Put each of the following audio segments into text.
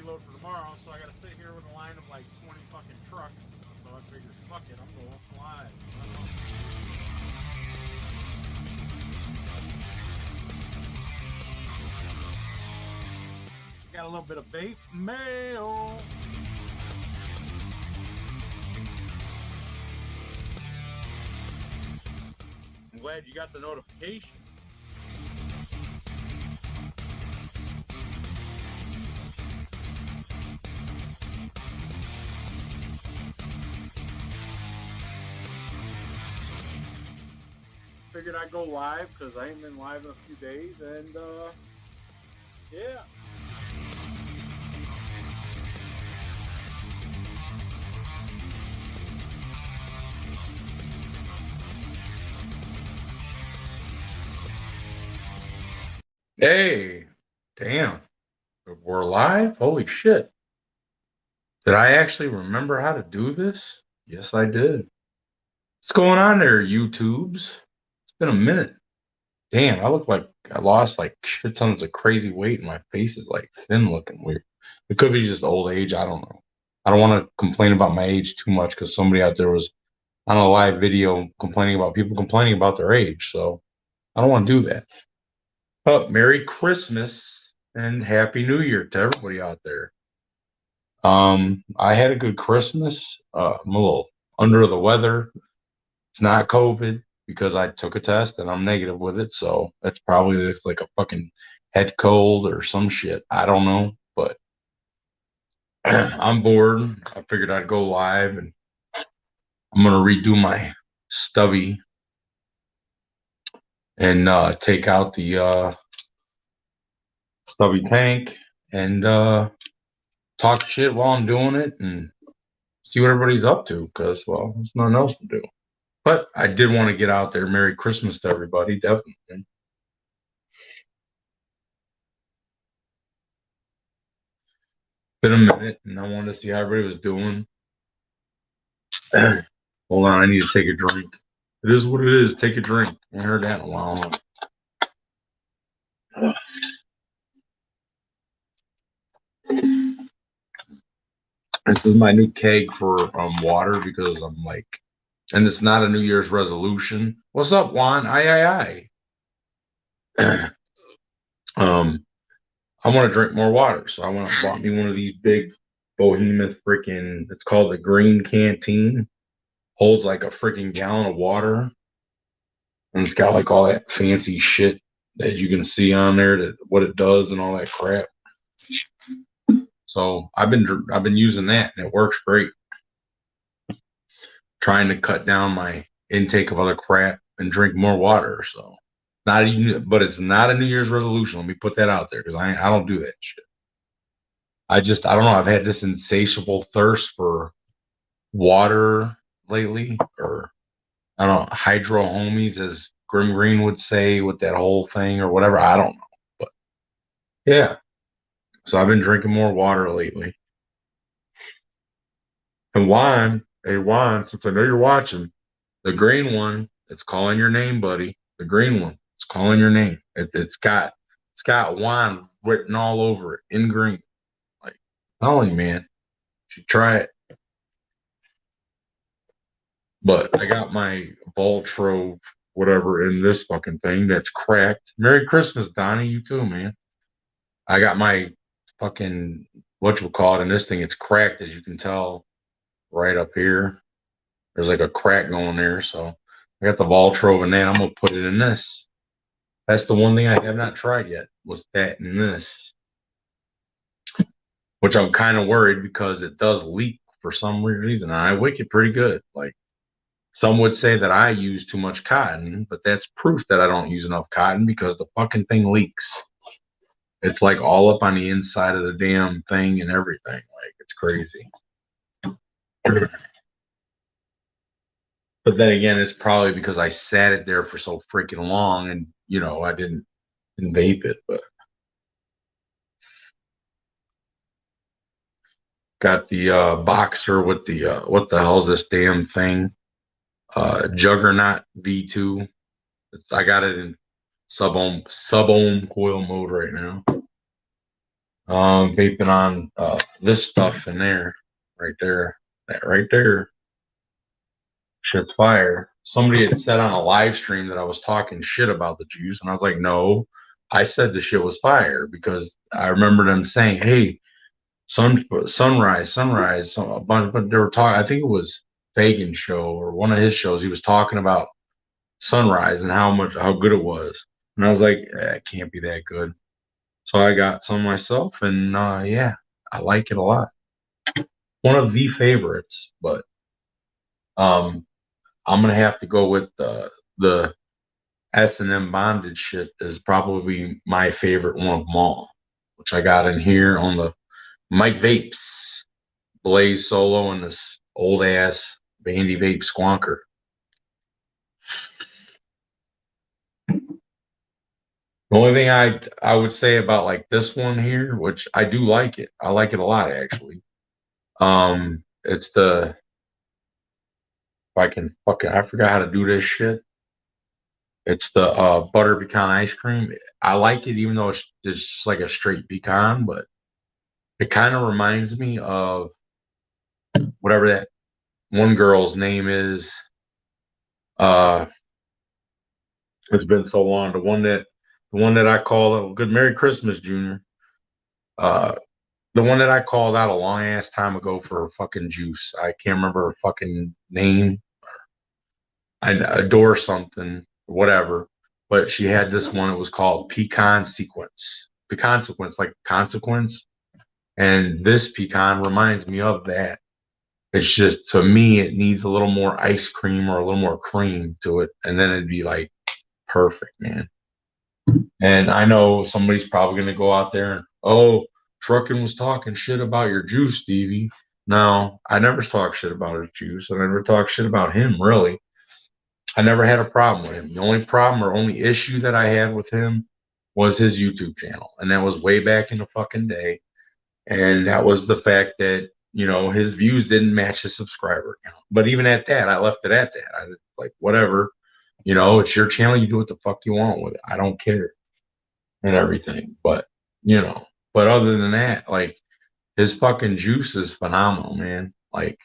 preload for tomorrow, so I got to sit here with a line of like 20 fucking trucks. So I figured, fuck it, I'm going live. Got a little bit of vape mail. I'm glad you got the notification. Figured I'd go live because I ain't been live in a few days, and yeah. Hey, damn, we're live? Holy shit. Did I actually remember how to do this? Yes, I did. What's going on there, YouTubes? It's been a minute. Damn, I look like I lost like shit tons of crazy weight and my face is like thin looking weird. It could be just old age. I don't know. I don't want to complain about my age too much because somebody out there was on a live video complaining about people complaining about their age. So I don't want to do that. But Merry Christmas and Happy New Year to everybody out there. I had a good Christmas. I'm a little under the weather. It's not COVID because I took a test and I'm negative with it. So it's probably like a fucking head cold or some shit. I don't know, but I'm bored. I figured I'd go live and I'm gonna redo my stubby and take out the stubby tank and talk shit while I'm doing it and see what everybody's up to because, well, there's nothing else to do. But I did want to get out there. Merry Christmas to everybody, definitely. Been a minute, and I wanted to see how everybody was doing. Hold on, I need to take a drink. It is what it is. Take a drink. I haven't heard that in a while. This is my new keg for water because I'm like, and it's not a New Year's resolution. What's up, Juan? Aye. I want to drink more water, so I went and bought me one of these big behemoth freaking. It's called the Green Canteen. Holds like a freaking gallon of water, and it's got like all that fancy shit that you can see on there, that what it does and all that crap. So I've been using that, and it works great. Trying to cut down my intake of other crap and drink more water. So not even, but it's not a New Year's resolution. Let me put that out there because I don't do that shit. I don't know. I've had this insatiable thirst for water lately, or I don't know, hydro homies, as Grim Green would say, with that whole thing or whatever. I don't know, but yeah. So I've been drinking more water lately. And Juan, hey Juan, since I know you're watching, the green one, it's calling your name, buddy. The green one, it's calling your name. It's got Juan written all over it in green. Like, telling you, man, you should try it. But I got my Voltro whatever in this fucking thing that's cracked. Merry Christmas, Donnie. You too, man. I got my fucking whatchamacallit in this thing. It's cracked, as you can tell right up here. There's like a crack going there. So I got the Voltro in that. I'm gonna put it in this. That's the one thing I have not tried yet, was that in this. Which I'm kind of worried because it does leak for some weird reason. And I wick it pretty good. Like, some would say that I use too much cotton, but that's proof that I don't use enough cotton because the fucking thing leaks. It's like all up on the inside of the damn thing and everything. Like, it's crazy. But then again, it's probably because I sat it there for so freaking long and, I didn't vape it. But got the Boxer with the, what the hell is this damn thing? Juggernaut V2. I got it in sub-ohm coil mode right now. Vaping on this stuff in there, right there, that right there. Shit's fire. Somebody had said on a live stream that I was talking shit about the juice, and I was like, no, I said the shit was fire because I remember them saying, "Hey, sunrise." So a bunch, but they were talking. I think it was Fagan's show or one of his shows. He was talking about sunrise and how good it was, and I was like, it can't be that good. So I got some myself, and yeah, I like it a lot. One of the favorites, but um, I'm gonna have to go with the S&M bondage shit is probably my favorite one of them all, which I got in here on the Mike Vapes Blaze Solo and this old ass Bandy Vape Squonker. The only thing I would say about like this one here, which I do like it, I like it a lot actually. It's the if I can fucking I forgot how to do this shit. It's the butter pecan ice cream. I like it even though it's just like a straight pecan, but it kind of reminds me of whatever that one girl's name is. Uh, it's been so long. The one that I call good Merry Christmas, Junior. Uh, the one that I called out a long ass time ago for fucking juice. I can't remember her fucking name. I adore something, whatever. But she had this one. It was called Pecan Sequence. Pecan Sequence, like consequence. And this pecan reminds me of that. It's just to me, it needs a little more ice cream or a little more cream to it, and then it'd be like perfect, man. And I know somebody's probably gonna go out there and Truckin was talking shit about your juice, Stevie. No, I never talk shit about his juice. I never talk shit about him, really. I never had a problem with him. The only problem or only issue that I had with him was his YouTube channel, and that was way back in the fucking day. And that was the fact that his views didn't match his subscriber count. But even at that, I left it at that. I was like, whatever, it's your channel. You do what the fuck you want with it. I don't care and everything. But you know, but other than that, like his fucking juice is phenomenal, man. Like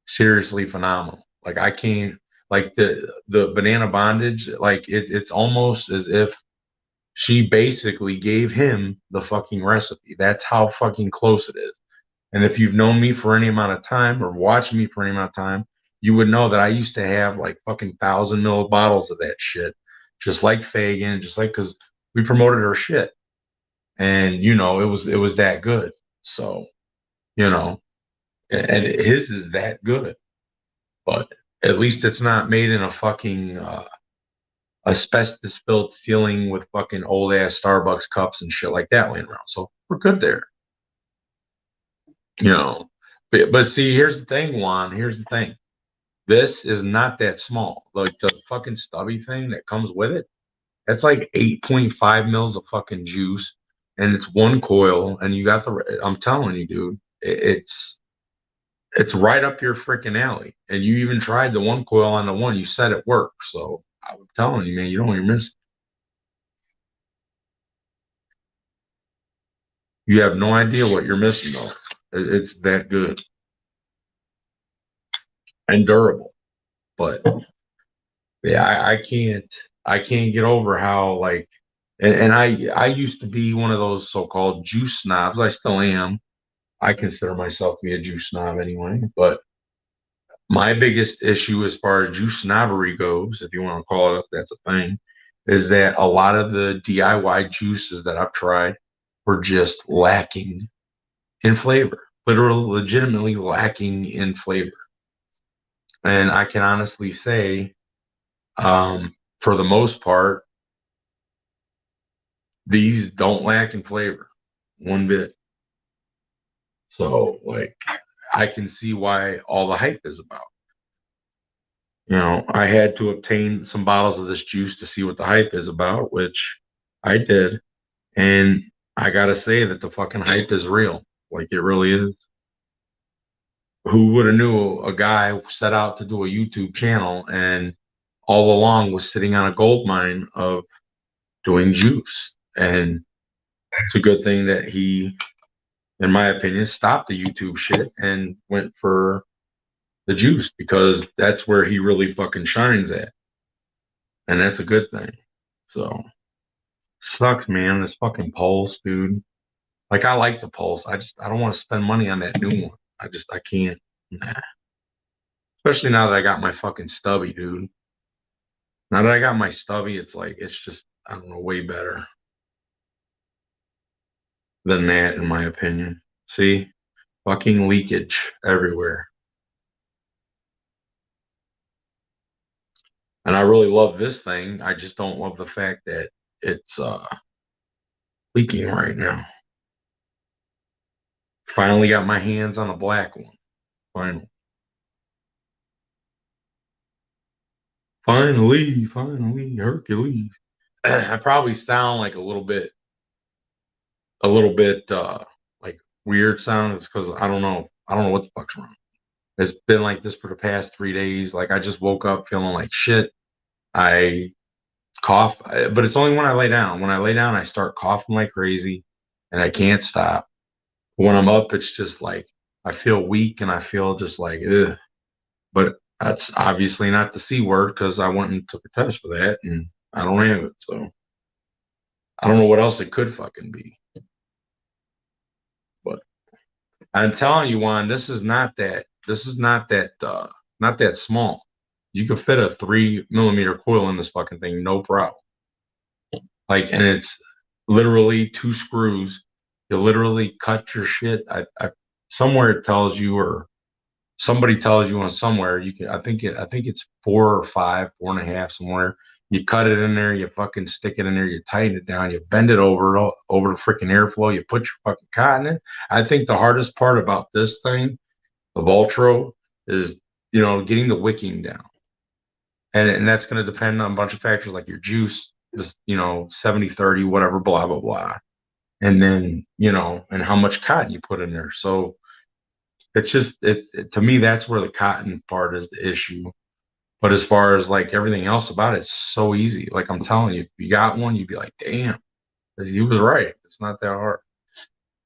seriously phenomenal. Like I can't like the banana bondage. Like it's almost as if she basically gave him the fucking recipe. That's how fucking close it is. And if you've known me for any amount of time or watched me for any amount of time, you would know that I used to have like fucking 1,000 ml bottles of that shit, just like Fagan, just like because we promoted our shit, and it was that good. So you know, and his is that good, but at least it's not made in a fucking asbestos filled ceiling with fucking old ass Starbucks cups and shit like that laying around. So we're good there. You know, but see, here's the thing, Juan. Here's the thing. This is not that small. Like the fucking stubby thing that comes with it, that's like 8.5 mils of fucking juice, and it's one coil, and you got the. I'm telling you, dude, it's right up your freaking alley. And you even tried the one coil on the one. You said it worked. So I'm telling you, man, you don't even miss. You have no idea what you're missing, though. It's that good and durable. But yeah, I can't get over how like, and I used to be one of those so-called juice snobs. I still am. I consider myself to be a juice snob anyway. But my biggest issue as far as juice snobbery goes, if you want to call it, if that's a thing, is that a lot of the DIY juices that I've tried were just lacking in flavor, literally, legitimately lacking in flavor. And I can honestly say, for the most part, these don't lack in flavor one bit. So, like, I can see why all the hype is about. I had to obtain some bottles of this juice to see what the hype is about, which I did. And I gotta say that the fucking hype is real. Like, it really is. Who would have knew a guy set out to do a YouTube channel and all along was sitting on a gold mine of doing juice? And It's a good thing that he, in my opinion, stopped the YouTube shit and went for the juice, because that's where he really fucking shines at. And that's a good thing. So sucks, man. This fucking Pulse, dude. Like, I like the Pulse. I don't want to spend money on that new one. I can't. Nah. Especially now that I got my fucking stubby, dude. Now that I got my stubby, it's like, it's just, I don't know, way better than that, in my opinion. See? Fucking leakage everywhere. And I really love this thing. I just don't love the fact that it's leaking right now. Finally got my hands on a black one. Finally. Finally, Hercules. I probably sound like a little bit like weird sound. It's because I don't know what the fuck's wrong. It's been like this for the past 3 days. Like, I just woke up feeling like shit. I cough, but it's only when I lay down. When I lay down, I start coughing like crazy, and I can't stop. When I'm up, it's just like I feel weak and I feel just like ugh. But that's obviously not the C word, because I went and took a test for that, and I don't have it. So I don't know what else it could fucking be. But I'm telling you, Juan, this is not that. This is not that small. You could fit a 3 millimeter coil in this fucking thing, no problem. Like, and it's literally two screws. You literally cut your shit. Somewhere it tells you, or somebody tells you on somewhere, you can. I think it's 4 or 5, 4.5 somewhere. You cut it in there. You fucking stick it in there. You tighten it down. You bend it over the freaking airflow. You put your fucking cotton in. I think the hardest part about this thing, the Voltro, is getting the wicking down, and that's going to depend on a bunch of factors like your juice, just 70/30, whatever, blah blah blah, and then and how much cotton you put in there. So it's just to me, that's where the cotton part is the issue. But as far as like everything else about it, it's so easy. Like, I'm telling you, if you got one, you'd be like, damn, he was right. It's not that hard.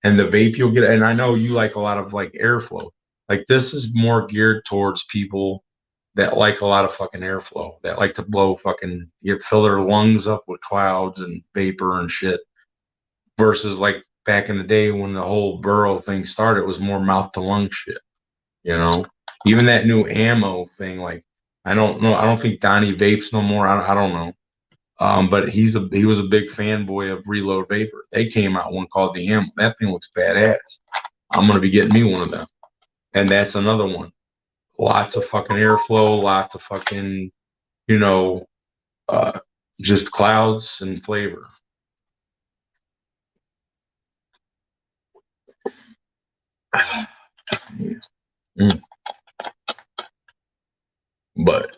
And the vape you'll get, and I know you like a lot of like airflow. Like, this is more geared towards people that like a lot of fucking airflow, that like to blow fucking, you fill their lungs up with clouds and vapor and shit. Versus like back in the day when the whole burrow thing started, it was more mouth to lung shit. You know, even that new ammo thing. Like, I don't know. I don't think Donnie vapes no more. I don't know. But he was a big fanboy of Reload Vapor. They came out one called the Ammo. That thing looks badass. I'm gonna be getting me one of them. And that's another one. Lots of fucking airflow, lots of fucking, you know, uh, just clouds and flavor. Mm. But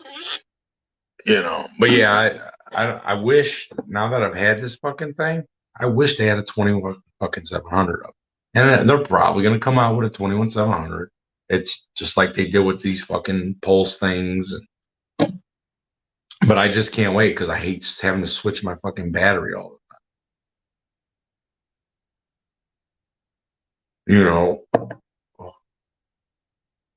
but yeah, I wish, now that I've had this fucking thing, I wish they had a 21 fucking 700 of it. And they're probably gonna come out with a 21 700. It's just like they did with these fucking Pulse things. But I just can't wait, because I hate having to switch my fucking battery all the time.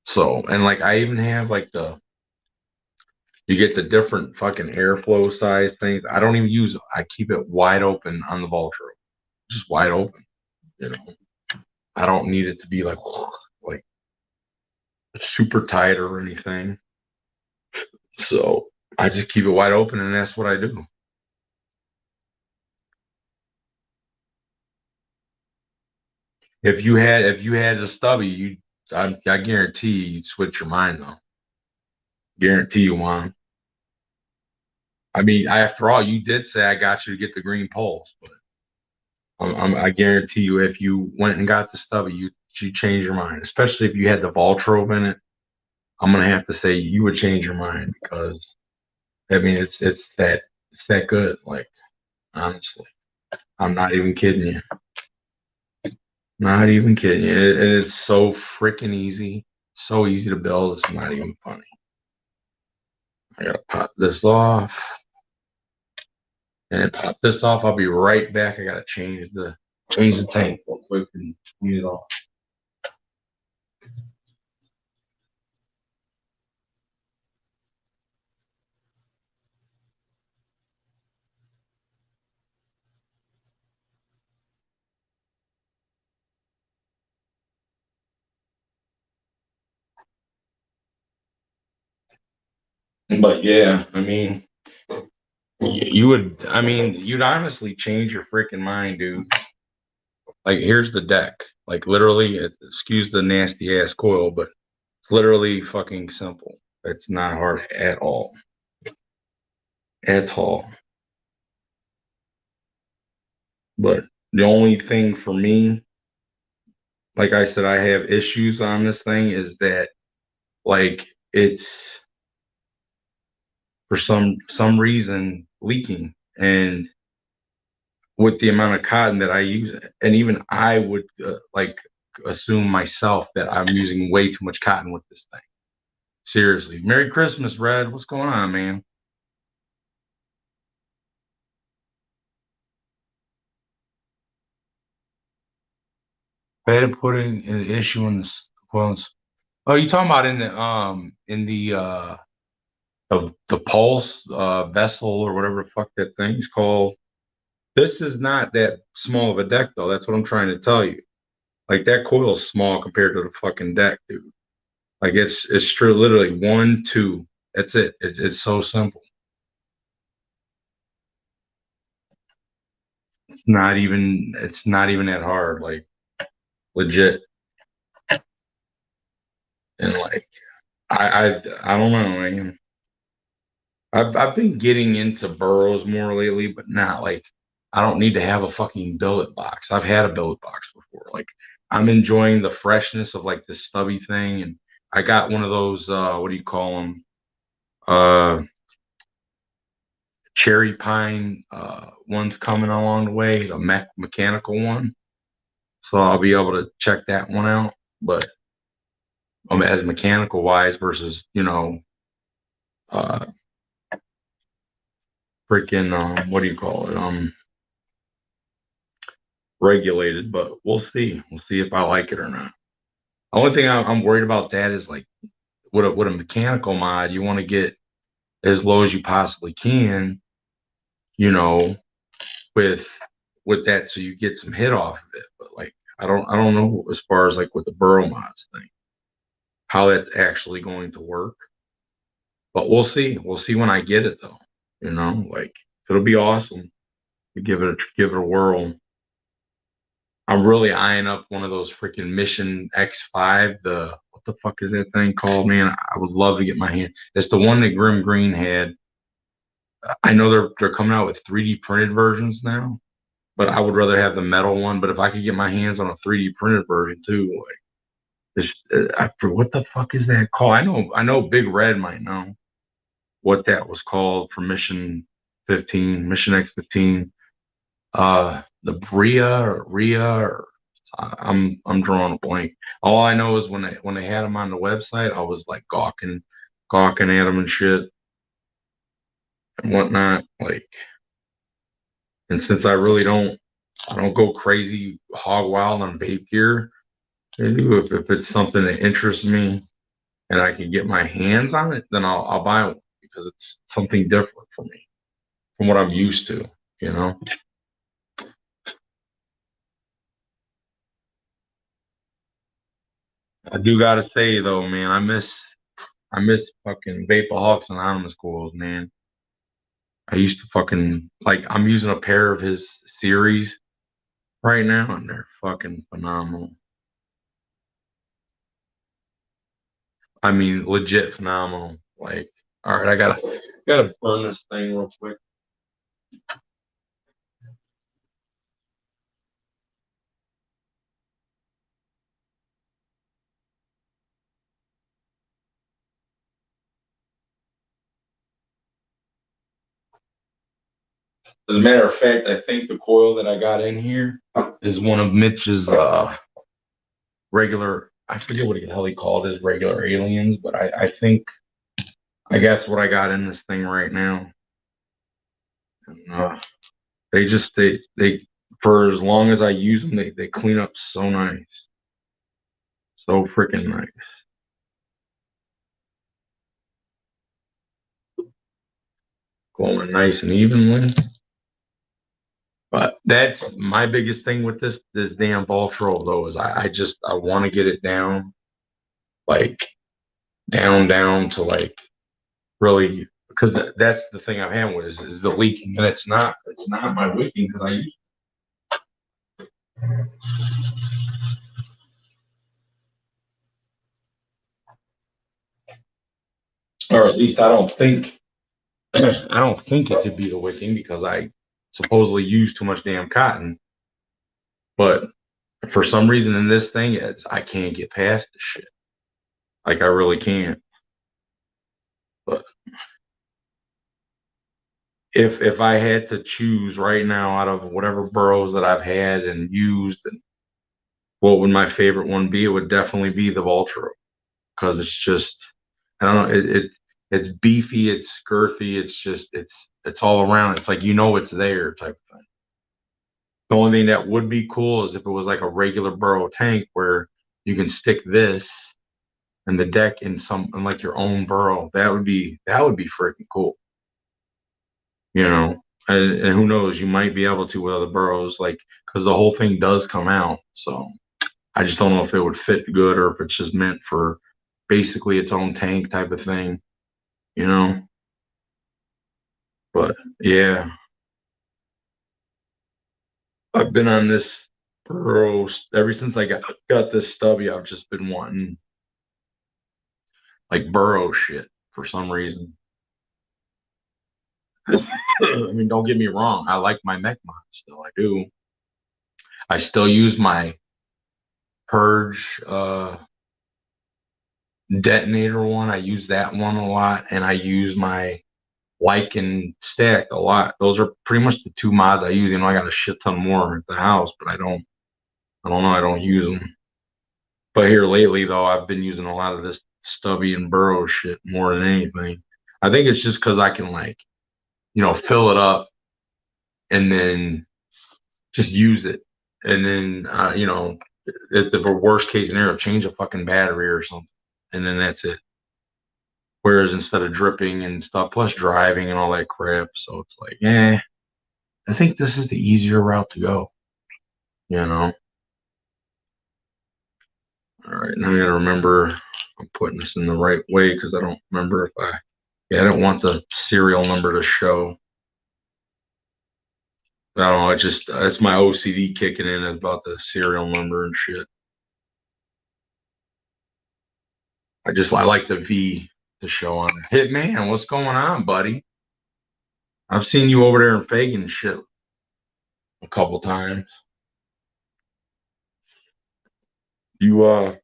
So, and like, I even have like you get the different fucking airflow size things. I don't even use it. I keep it wide open on the Voltro, just wide open. You know, I don't need it to be like super tight or anything. So I just keep it wide open, and that's what I do. If you had a stubby, I guarantee you'd switch your mind though. Guarantee you, Juan. I mean, after all, you did say I got you to get the green Pulse, but I guarantee you, if you went and got the stubby, you change your mind. Especially if you had the Voltro in it, I'm gonna have to say you would change your mind, because I mean, it's that good. Like, honestly, I'm not even kidding you. Not even kidding you. It's so freaking easy. So easy to build. It's not even funny. I gotta pop this off. And pop this off. I'll be right back. I gotta change the change the tank real quick and clean it off. But yeah, I mean, you would, I mean, you'd honestly change your freaking mind, dude. Like, here's the deck. Like, literally, excuse the nasty ass coil, but it's literally fucking simple. It's not hard at all. At all. But the only thing for me, like I said, I have issues on this thing is that, like, it's for some reason leaking. And with the amount of cotton that I use, and even I would like assume myself that I'm using way too much cotton with this thing. Seriously. Merry Christmas, Red. What's going on, man? I had to put in an issue in the quotes. Oh, you talking about in the pulse vessel or whatever the fuck that thing's called. This is not that small of a deck though. That's what I'm trying to tell you. Like that coil's small compared to the fucking deck, dude. Like it's true, literally one, two. That's it. It's so simple. It's not even that hard. Like legit. And like I don't know, man. I've been getting into burrows more lately, but not like I don't need to have a fucking billet box. I've had a billet box before. Like I'm enjoying the freshness of like this stubby thing, and I got one of those what do you call them? Uh, cherry pine ones coming along the way, the mechanical one. So I'll be able to check that one out. But as mechanical wise versus uh freaking what do you call it regulated. But we'll see if I like it or not. The only thing I'm worried about that is like with a mechanical mod, you want to get as low as you possibly can, you know, with with that, so you get some hit off of it. But like, I don't know as far as like with the burrow mods thing, how that's actually going to work. But we'll see. We'll see when I get it though. Like it'll be awesome to give it a whirl. I'm really eyeing up one of those freaking Mission X5. The what the fuck is that thing called, man? I would love to get my hand. It's the one that Grim Green had. I know they're coming out with 3D printed versions now, but I would rather have the metal one. But if I could get my hands on a 3D printed version too, like what the fuck is that called? I know Big Red might know what that was called for Mission 15, Mission X15. The Bria or Ria or I'm drawing a blank. All I know is when they had them on the website, I was like gawking at them and shit and whatnot. Like, and since I don't go crazy hog wild on vape gear. If it's something that interests me and I can get my hands on it, then I'll buy one because it's something different for me from what I'm used to. You know, I do gotta say though, man, I miss fucking Vapahawks Anonymous coils, man. I used to fucking like I'm using a pair of his series right now, and they're fucking phenomenal. I mean, legit phenomenal. Like, all right, I gotta burn this thing real quick. As a matter of fact, I think the coil that I got in here is one of Mitch's regular. I forget what the hell he called his regular aliens, but I think I guess what I got in this thing right now. And, they just they for as long as I use them, they clean up so nice. So freaking nice. Glowing nice and evenly. But that's my biggest thing with this damn Voltro though is I want to get it down, like down to like really, because that's the thing I'm having with is the leaking, and it's not my leaking because I use, or at least I don't think it could be the wicking because I supposedly use too much damn cotton. But for some reason in this thing, I can't get past the shit. Like I really can't. But if I had to choose right now out of whatever burrows that I've had and used, and what would my favorite one be? It would definitely be the Vulturo because it's just I don't know it's beefy, it's girthy, it's all around. It's like it's there type of thing. The only thing that would be cool is if it was like a regular burrow tank where you can stick this and the deck in like your own burrow. That would be freaking cool. You know, and who knows, you might be able to with other burrows, like because the whole thing does come out. So I just don't know if it would fit good or if it's just meant for basically its own tank type of thing. You know, but yeah, I've been on this burrow ever since I got this stubby. I've just been wanting like burrow shit for some reason. I mean, don't get me wrong. I like my mech mod still. I do. I still use my purge detonator one. I use that one a lot, and I use my Lycan stack a lot. Those are pretty much the two mods I use. I got a shit ton more at the house, but I don't. I don't know. I don't use them. But here lately, though, I've been using a lot of this stubby and burrow shit more than anything. I think it's just because I can like, fill it up and then just use it, and then if the worst case scenario, change a fucking battery or something, and then that's it. Whereas instead of dripping and stuff, plus driving and all that crap, so it's like, I think this is the easier route to go. You know. All right, now I gotta remember I'm putting this in the right way because I don't remember if I don't want the serial number to show. I don't know. It's my OCD kicking in about the serial number and shit. I like the V to show on it. Hitman, what's going on, buddy? I've seen you over there in Fagin shit a couple times. You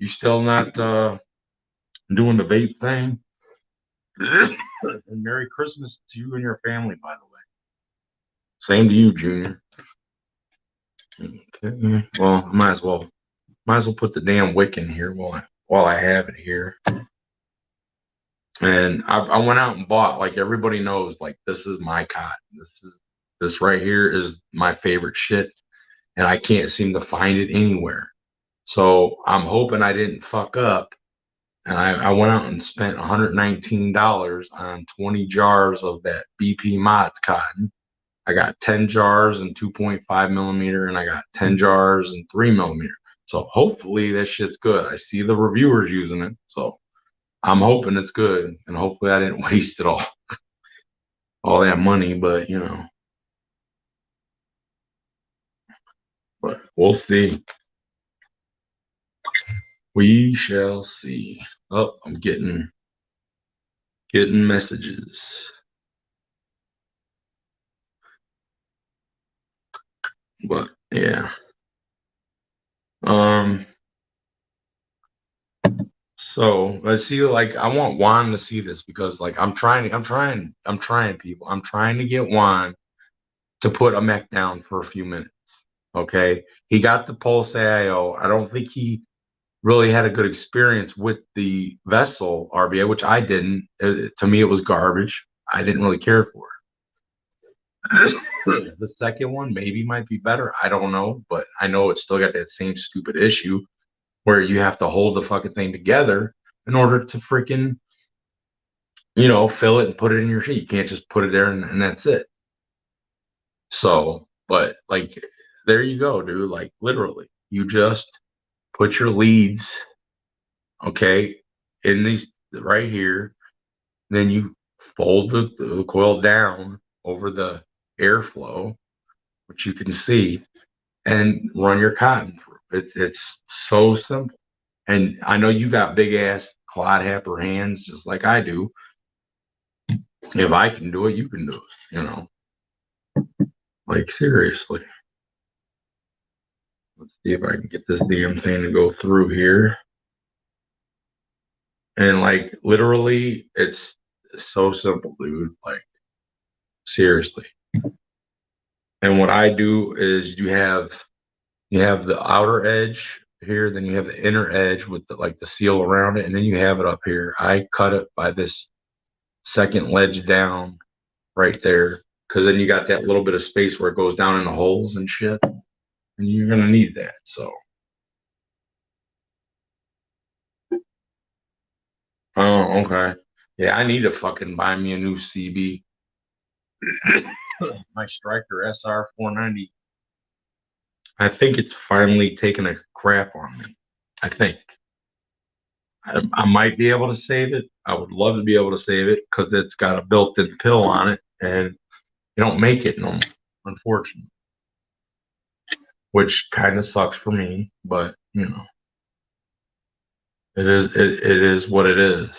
still not doing the vape thing? And Merry Christmas to you and your family, by the way. Same to you, Junior. Okay. Well, might as well put the damn wick in here while I have it here. And I went out and bought, like everybody knows, like this is my cot. This right here is my favorite shit, and I can't seem to find it anywhere. So I'm hoping I didn't fuck up. And I went out and spent $119 on 20 jars of that BP Mods cotton. I got 10 jars in 2.5 millimeter, and I got 10 jars in 3 millimeter. So hopefully that shit's good. I see the reviewers using it, so I'm hoping it's good, and hopefully I didn't waste it all that money. But we'll see. We shall see. Oh, I'm getting messages. But yeah. Um. So let's see. Like, I want Juan to see this because, like, I'm trying, people. I'm trying to get Juan to put a mech down for a few minutes. Okay, he got the Pulse AIO. I don't think he really had a good experience with the Vessel RBA, which I didn't. To me, it was garbage. I didn't really care for it. The second one maybe might be better. I don't know, but I know it's still got that same stupid issue where you have to hold the fucking thing together in order to freaking, fill it and put it in your sheet. You can't just put it there and that's it. So, but like, there you go, dude. Like, literally, you just put your leads, okay, in these right here. Then you fold the coil down over the airflow, which you can see, and run your cotton through. It's so simple. And I know you got big ass clod happer hands just like I do. If I can do it, you can do it. Like seriously. Let's see if I can get this damn thing to go through here. And like literally, it's so simple, dude. Like seriously. And what I do is you have the outer edge here, then you have the inner edge with the seal around it, and then you have it up here. I cut it by this second ledge down right there, because then you got that little bit of space where it goes down in the holes and shit, and you're gonna need that. So, oh, okay, yeah, I need to fucking buy me a new CB. My Striker SR 490. I think it's finally taking a crap on me. I think. I might be able to save it. I would love to be able to save it because it's got a built-in pill on it, and you don't make it no more, unfortunately. Which kind of sucks for me, but it is what it is.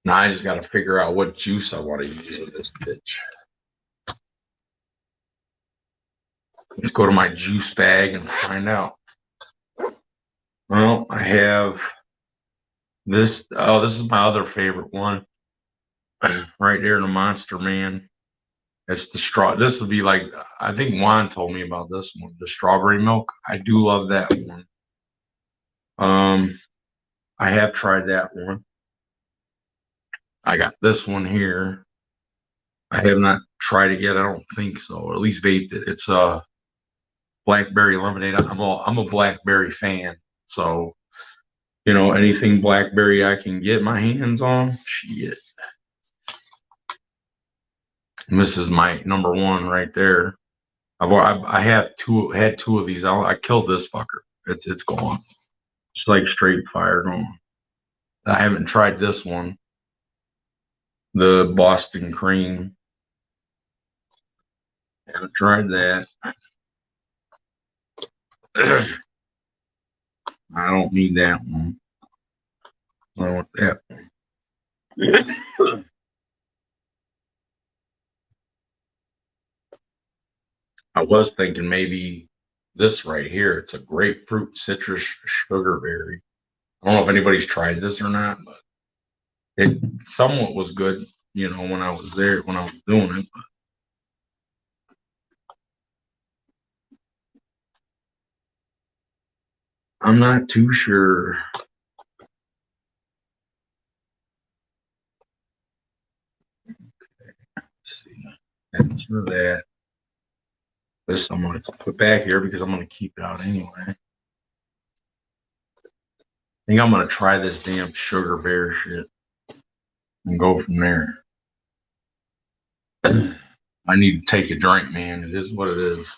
Now I just got to figure out what juice I want to use in this bitch. Let's go to my juice bag and find out. Well, I have this. Oh, this is my other favorite one, right there, the Monster Man. It's the straw. This would be like, I think Juan told me about this one, the strawberry milk. I do love that one. I have tried that one. I got this one here. I have not tried it yet. I don't think so, or at least vaped it. It's a blackberry lemonade. I'm a blackberry fan, so anything blackberry I can get my hands on, shit. And this is my number one right there. I have had two of these. I killed this fucker. It's gone. It's like straight fire gone. I haven't tried this one, the Boston Cream. I haven't tried that. I don't need that one. I want that one. I was thinking maybe this right here. It's a grapefruit citrus sugar berry. I don't know if anybody's tried this or not, but it somewhat was good, when I was there, when I was doing it. But I'm not too sure. Let's see. That's for that. This I'm going to put back here because I'm going to keep it out anyway. I think I'm going to try this damn sugar bear shit and go from there. I need to take a drink, man. It is what it is.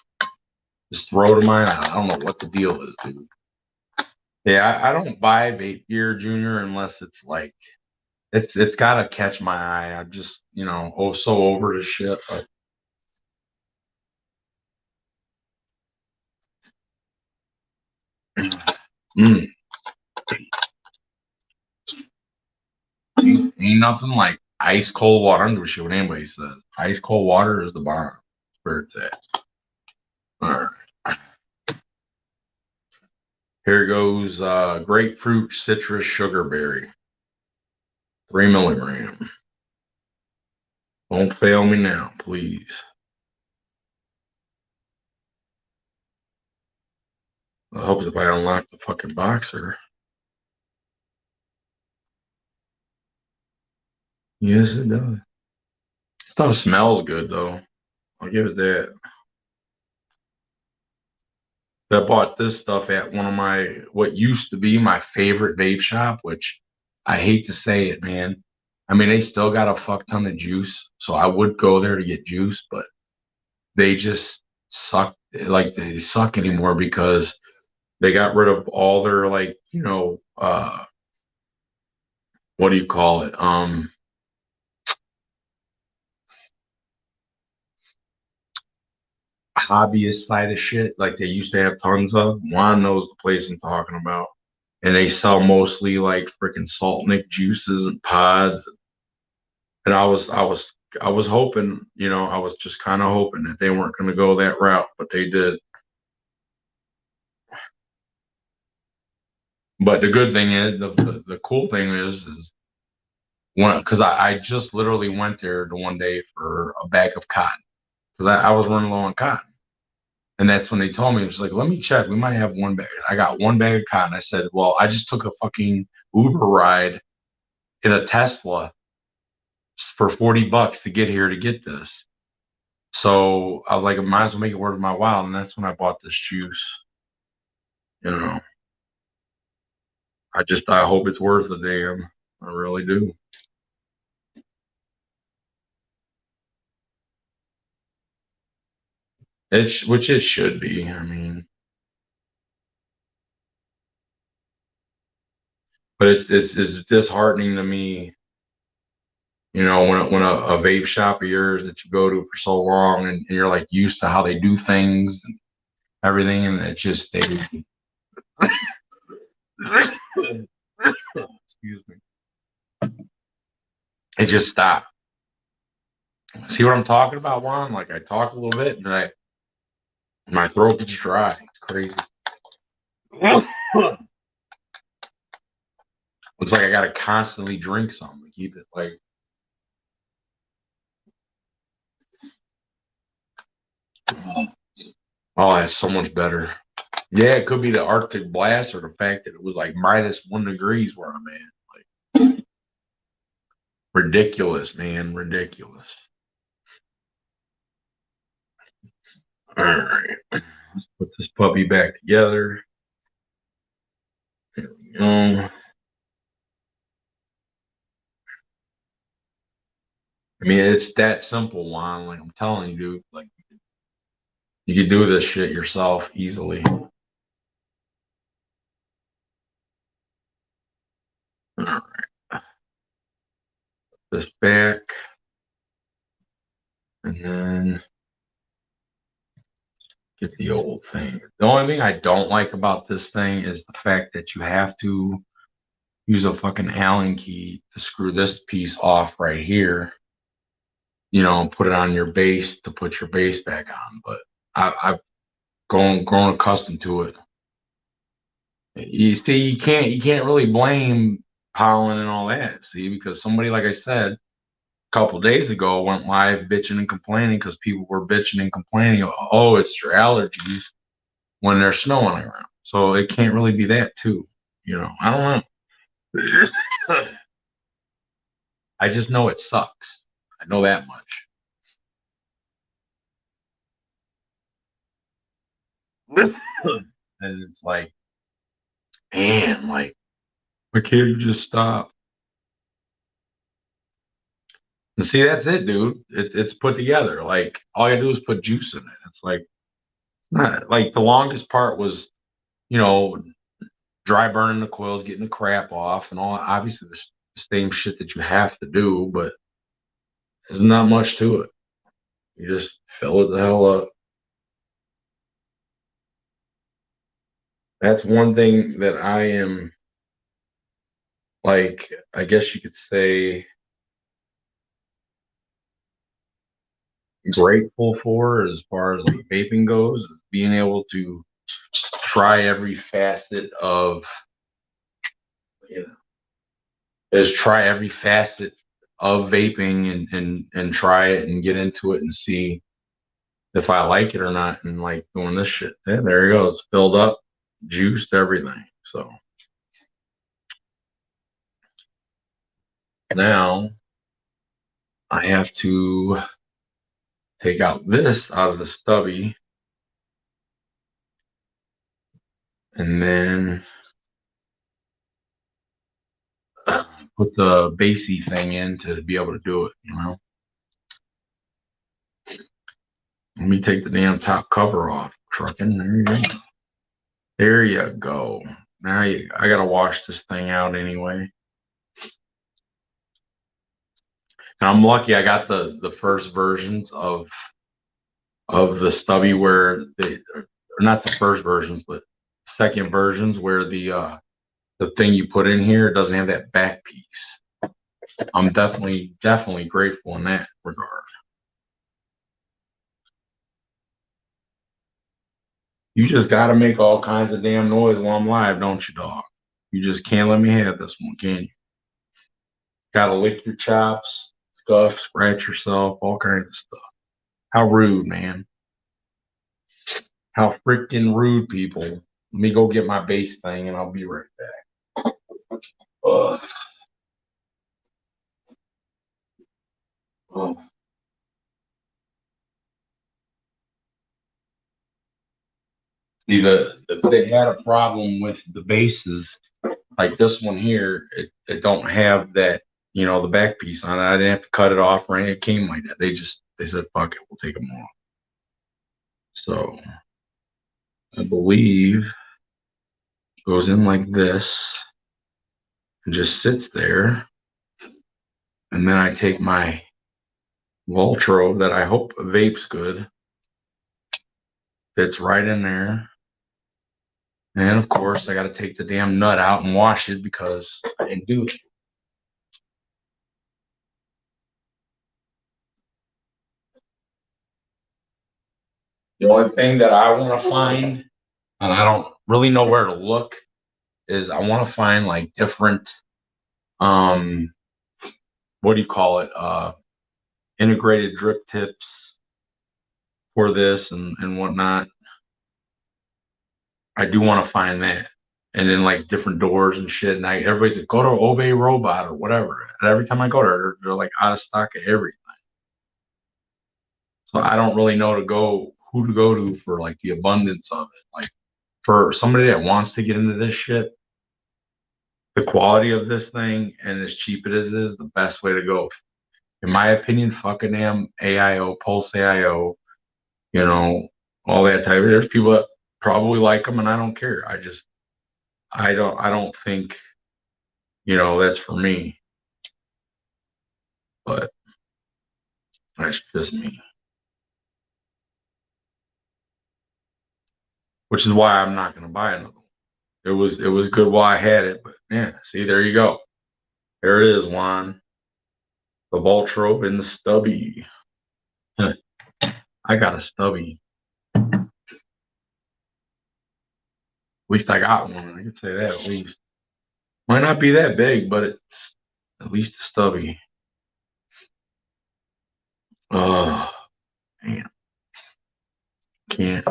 Just throw it in my eye. I don't know what the deal is, dude. Yeah, I don't buy vape gear, Junior, unless it's like it's gotta catch my eye. I'm just so over this shit. But mm, ain't nothing like ice cold water. I don't give a shit what anybody says. Ice cold water is the bomb. Where it's at. All right. Here goes grapefruit citrus sugar berry. 3 milligram. Don't fail me now, please. I hope if I unlock the fucking boxer. Yes, it does. Stuff smells good though. I'll give it that. I bought this stuff at one of my what used to be my favorite vape shop, which I hate to say it, man. I mean, they still got a fuck ton of juice, so I would go there to get juice, but they just suck. Like they suck anymore because they got rid of all their like what do you call it? Hobbyist side of shit like they used to have tons of. Juan knows the place I'm talking about. And they sell mostly like freaking salt nick juices and pods. And I was hoping, I was just kind of hoping that they weren't going to go that route, but they did. But the good thing is, the cool thing is when because I just literally went there the one day for a bag of cotton because I was running low on cotton. And that's when they told me, it was like, let me check. We might have one bag. I got one bag of cotton. I said, well, I just took a fucking Uber ride in a Tesla for $40 to get here to get this. So I was like, I might as well make it worth my while. And that's when I bought this juice. You know, I hope it's worth the damn. I really do. Which it should be. I mean, but it's disheartening to me, when a vape shop of yours that you go to for so long and you're like used to how they do things and everything, and it just they excuse me, it just stopped. See what I'm talking about, Juan? Like I talk a little bit and my throat gets dry. It's crazy. It's like I gotta constantly drink something to keep it like. Oh, that's so much better. Yeah, it could be the Arctic blast or the fact that it was like -1 degrees where I'm at. Like ridiculous, man, ridiculous. All right, let's put this puppy back together. There we go. I mean, it's that simple, Juan. Like I'm telling you, dude. Like you could do this shit yourself easily. All right, this back, and then get the old thing. The only thing I don't like about this thing is the fact that you have to use a fucking Allen key to screw this piece off right here, and put it on your base to put your base back on. But I've grown accustomed to it. You see, you can't really blame pollen and all that. See, because somebody, like I said, a couple days ago went live bitching and complaining because people were bitching and complaining. Oh, it's your allergies when there's snow on the ground. So it can't really be that too. I don't know. I just know it sucks. I know that much. And it's like, man, like, why can't you just stop? And see, that's it, dude. It's put together. Like, all you do is put juice in it. It's like, not like the longest part was, you know, dry burning the coils, getting the crap off, and all. Obviously, the same shit that you have to do, but there's not much to it. You just fill it the hell up. That's one thing that I am like, I guess you could say, grateful for as far as like vaping goes, is being able to try every facet of, you is try every facet of vaping and try it and get into it and see if I like it or not, and like doing this shit. Yeah, there you go. It's filled up, juiced, everything. So now I have to take out this out of the stubby, and then put the basey thing in to be able to do it, you know? Let me take the damn top cover off, trucking. There you go. There you go. Now I gotta wash this thing out anyway. And I'm lucky I got the first versions of the stubby where or not the first versions, but second versions where the thing you put in here doesn't have that back piece. I'm definitely grateful in that regard. You just gotta make all kinds of damn noise while I'm live, don't you, dog? You just can't let me have this one, can you? Gotta lick your chops, scuff, scratch yourself, all kinds of stuff. How rude, man. How freaking rude, people. Let me go get my bass thing and I'll be right back. Ugh. Ugh. See, they had a problem with the basses, like this one here. It don't have that, the back piece on it. I didn't have to cut it off or anything. It came like that. They said, fuck it, we'll take them off. So I believe it goes in like this and just sits there. And then I take my Voltro that I hope vapes good. Fits right in there. And of course, I got to take the damn nut out and wash it because I didn't do it. The only thing that I want to find, and I don't really know where to look, is I want to find like different, um, what do you call it? Integrated drip tips for this and whatnot. I do want to find that. And then like different doors and shit. And everybody's like, go to Obey Robot or whatever. And every time I go there, they're like out of stock of everything. So I don't really know who to go to for like the abundance of it. Like for somebody that wants to get into this shit, the quality of this thing and as cheap it is the best way to go. In my opinion, fucking damn AIO, Pulse AIO, you know, all that type of. There's people that probably like them, and I don't care. I don't think, that's for me. But that's just me. Which is why I'm not gonna buy another one. It was good while I had it, but yeah, see, there you go. There it is, Juan. The Voltro and the stubby. I got a stubby. At least I got one. I can say that at least. Might not be that big, but it's at least a stubby. Oh, man. Can't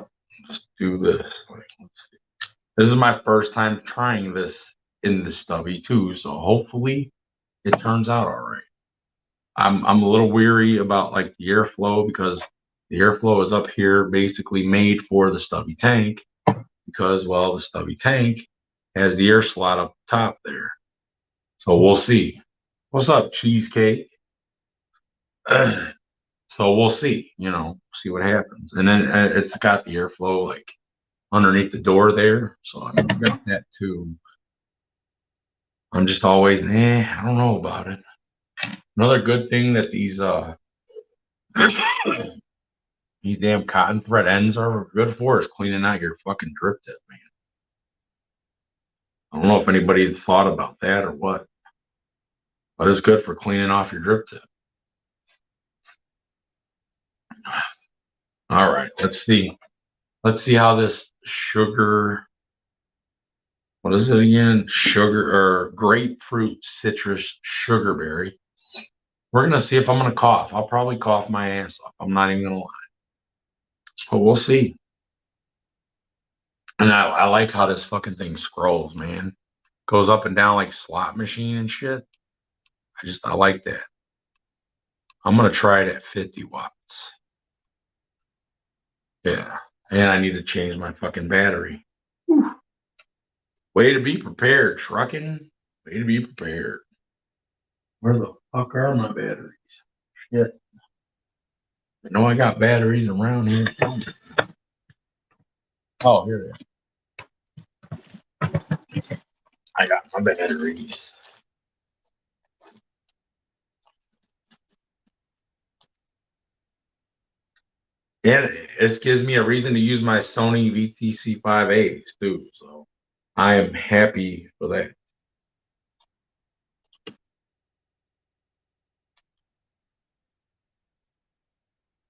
just do this. This is my first time trying this in the stubby too, so hopefully it turns out all right. I'm a little weary about like the airflow because the airflow is up here basically made for the stubby tank because well the stubby tank has the air slot up top there. So we'll see. What's up, cheesecake? So we'll see, see what happens. And then it's got the airflow like underneath the door there. So I mean, got that too. I'm just always, I don't know about it. Another good thing that these damn cotton thread ends are good for is cleaning out your fucking drip tip, man. I don't know if anybody thought about that or what, but it's good for cleaning off your drip tip. All right, let's see. Let's see how this sugar, what is it again? Sugar or grapefruit citrus sugarberry. We're gonna see if I'm gonna cough. I'll probably cough my ass off. I'm not even gonna lie. But we'll see. And I like how this fucking thing scrolls, man. Goes up and down like slot machine and shit. I like that. I'm gonna try it at 50 watts. Yeah. And I need to change my fucking battery. Whew. Way to be prepared, trucking. Way to be prepared. Where the fuck are my batteries? Shit. I know I got batteries around here. Oh, here they are. I got my batteries. And it gives me a reason to use my Sony VTC5As too. So I am happy for that.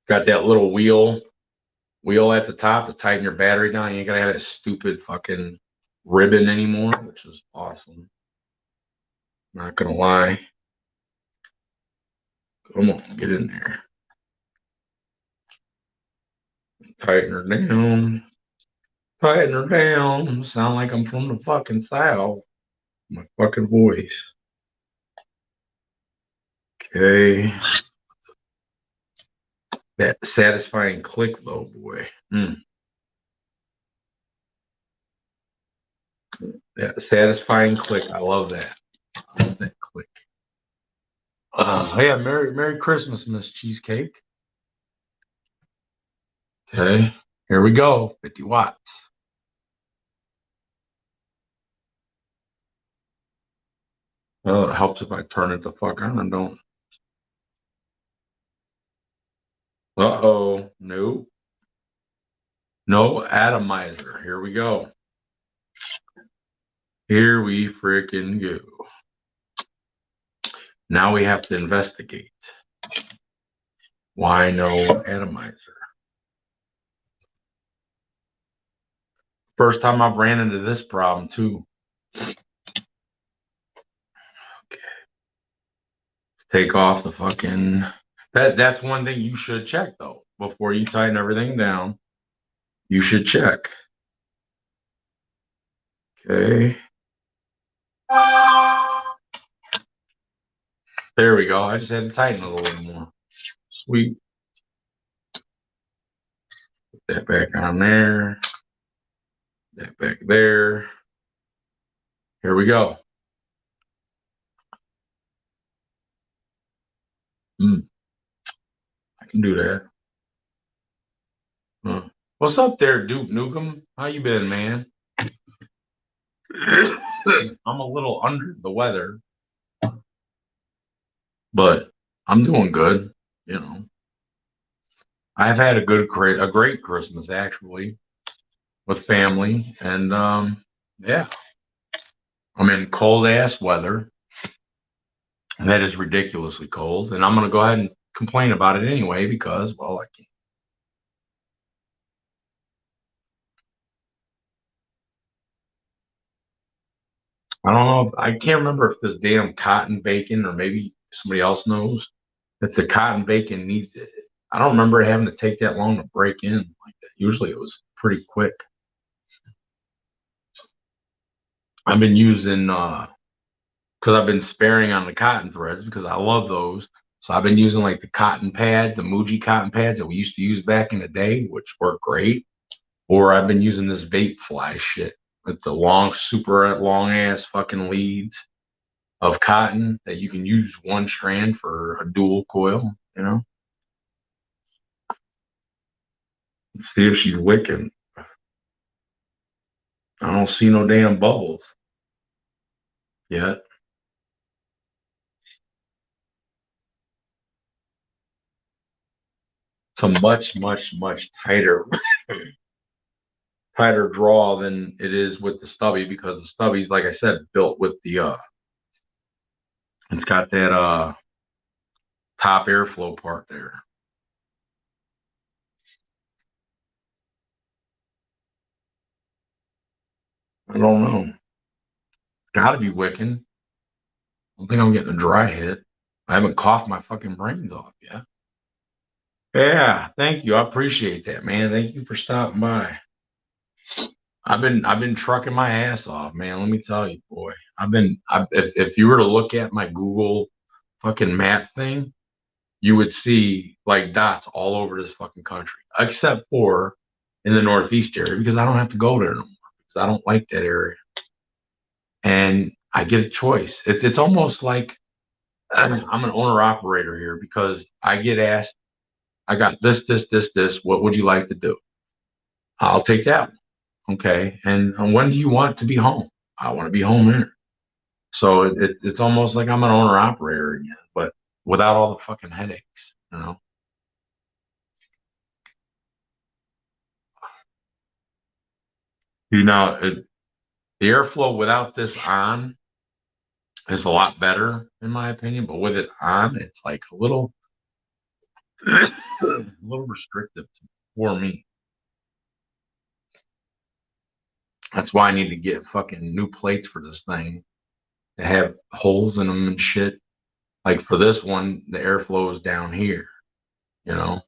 Got that little wheel at the top to tighten your battery down. You ain't gotta have that stupid fucking ribbon anymore, which is awesome. Not gonna lie. Come on, get in there. Tighten her down. Tighten her down. Sound like I'm from the fucking South. My fucking voice. Okay. That satisfying click though, boy. That satisfying click. I love that. I love that click. Yeah, Merry Christmas, Miss Cheesecake. Okay, here we go. 50 watts. Oh, it helps if I turn it the fuck on and don't. Uh-oh. No. No atomizer. Here we go. Here we freaking go. Now we have to investigate. Why no atomizer? First time I've ran into this problem too. Okay. Take off the fucking. That's one thing you should check though. Before you tighten everything down, you should check. Okay. There we go. I just had to tighten it a little more. Sweet. Put that back on there. That back there. Here we go. I can do that. Huh. What's up there, Duke Nukem? How you been, man? I'm a little under the weather, but I'm doing good. You know, I've had a great Christmas actually with family, and yeah, I'm in cold ass weather, and that is ridiculously cold, and I'm gonna go ahead and complain about it anyway because, well, I can't. I don't know. I can't remember if this damn cotton bacon or maybe somebody else knows if the cotton bacon needs it. I don't remember it having to take that long to break in like that. Usually it was pretty quick. I've been using because I've been sparing on the cotton threads because I love those. So I've been using like the cotton pads, the Muji cotton pads that we used to use back in the day, which work great. Or I've been using this vape fly shit with the long, super long ass fucking leads of cotton that you can use one strand for a dual coil, you know? Let's see if she's wicking. I don't see no damn bubbles yet. It's a much tighter draw than it is with the stubby because the stubby's, like I said, built with the it's got that top airflow part there. I don't know. Gotta be wicking. I don't think I'm getting a dry hit. I haven't coughed my fucking brains off yet. Yeah, thank you. I appreciate that, man. Thank you for stopping by. I've been trucking my ass off, man. Let me tell you, boy. If you were to look at my Google fucking map thing, you would see like dots all over this fucking country, except for in the Northeast area, because I don't have to go there no more, because I don't like that area. And I get a choice. It's almost like I'm an owner operator here, because I get asked, I got this. What would you like to do? I'll take that one. Okay. And when do you want to be home? I want to be home here. So it's almost like I'm an owner operator again, but without all the fucking headaches, you know? You know, the airflow without this on is a lot better, in my opinion, but with it on, it's like a little, a little restrictive for me. That's why I need to get fucking new plates for this thing that have holes in them and shit. Like for this one, the airflow is down here, you know?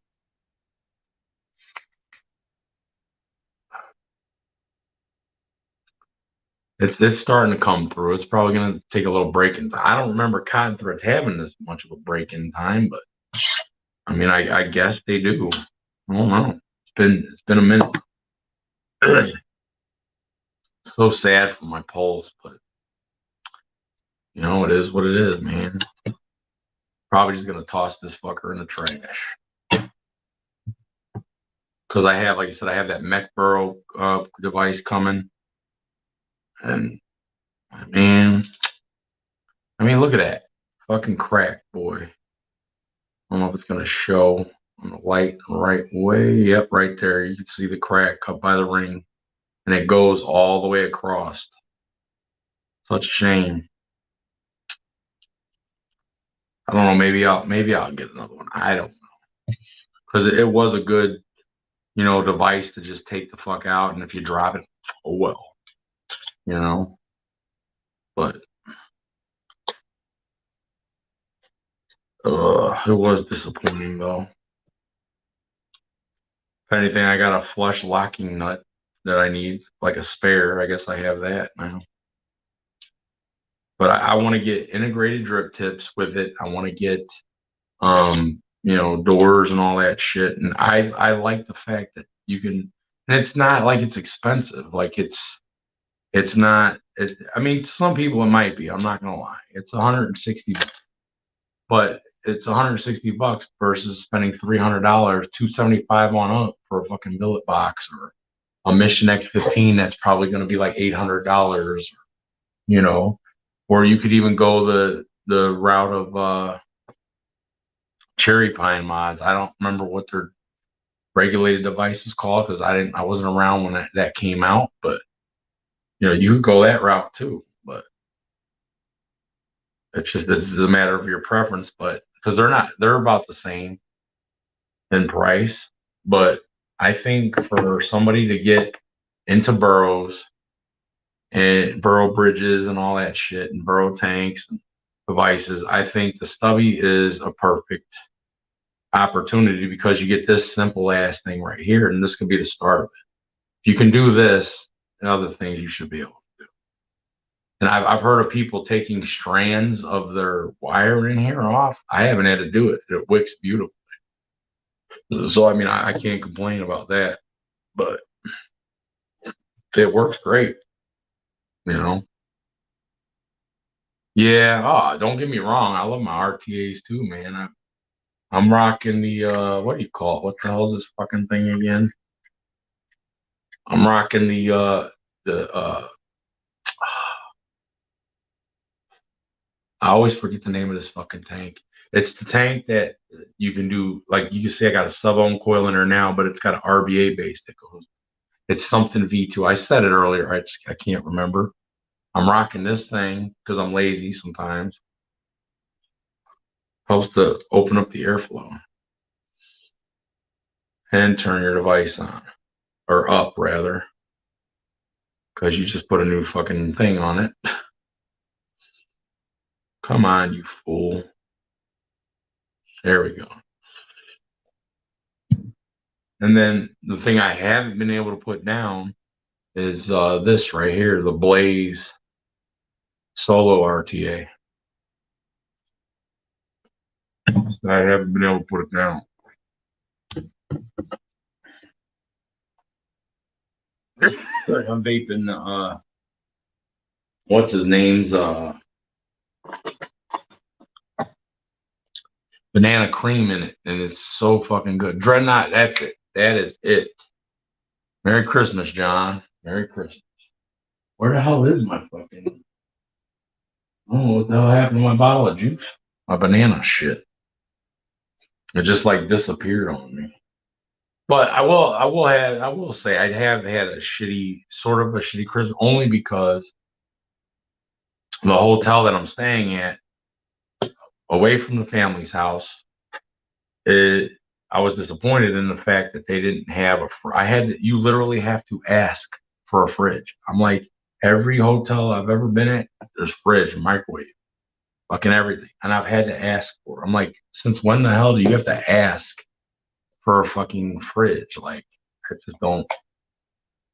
It's starting to come through. It's probably gonna take a little break in time. I don't remember cotton threads having this much of a break in time, but I mean, I guess they do. I don't know. It's been a minute. So sad for my poles, but you know, it is what it is, man. Probably just gonna toss this fucker in the trash. Because I have, like I said, I have that mech burrow device coming, and man, I mean, look at that fucking crack, boy. I don't know if it's gonna show on the light right way. Yep, right there. You can see the crack cut by the ring, and it goes all the way across. Such a shame. I don't know. Maybe I'll get another one. I don't know, because it was a good, device to just take the fuck out, and if you drop it, oh well, you know. But it was disappointing though. If anything, I got a flush locking nut that I need, like a spare. I guess I have that now. But I want to get integrated drip tips with it. I want to get, doors and all that shit. And I like the fact that you can, and it's not like it's expensive. Like it's not. I mean, to some people it might be. I'm not gonna lie. It's 160, but it's 160 bucks versus spending $300, 275 on up for a fucking billet box, or a Mission X15 that's probably going to be like $800, you know. Or you could even go the route of Cherry Pine Mods. I don't remember what their regulated device is called, because I wasn't around when that came out, but you could go that route too. But it's a matter of your preference, but because they're about the same in price. But I think for somebody to get into burrows and burrow bridges and all that shit, and burrow tanks and devices, I think the stubby is a perfect opportunity, because you get this simple ass thing right here, and this could be the start of it. If you can do this and other things, you should be able to do. And I've heard of people taking strands of their wire in here off. I haven't had to do it. It wicks beautiful. So I mean, I can't complain about that, but it works great, you know. Yeah. Oh, don't get me wrong. I love my RTAs too, man. I'm rocking the what do you call it? What the hell is this fucking thing again? I'm rocking the I always forget the name of this fucking tank. It's the tank that you can do, like you can see I got a sub ohm coil in there now, but it's got an RBA base that goes. It's something V2. I said it earlier. I can't remember. I'm rocking this thing because I'm lazy sometimes. Helps to open up the airflow and turn your device on, or up rather, because you just put a new fucking thing on it. Come on, you fool. There we go. And then the thing I haven't been able to put down is this right here, the Blaze Solo RTA. I haven't been able to put it down. I'm vaping what's his name's banana cream in it, and it's so fucking good. Dreadnought, that's it. That is it. Merry Christmas, John. Merry Christmas. Where the hell is my fucking? Oh, what the hell happened to my bottle of juice? My banana shit. It just like disappeared on me. But I will say I have had a sort of a shitty Christmas only because the hotel that I'm staying at, away from the family's house, I was disappointed in the fact that they didn't have you literally have to ask for a fridge. I'm like, every hotel I've ever been at, there's fridge and microwave, fucking everything. And I've had to ask for it. I'm like, since when the hell do you have to ask for a fucking fridge? Like, I just don't,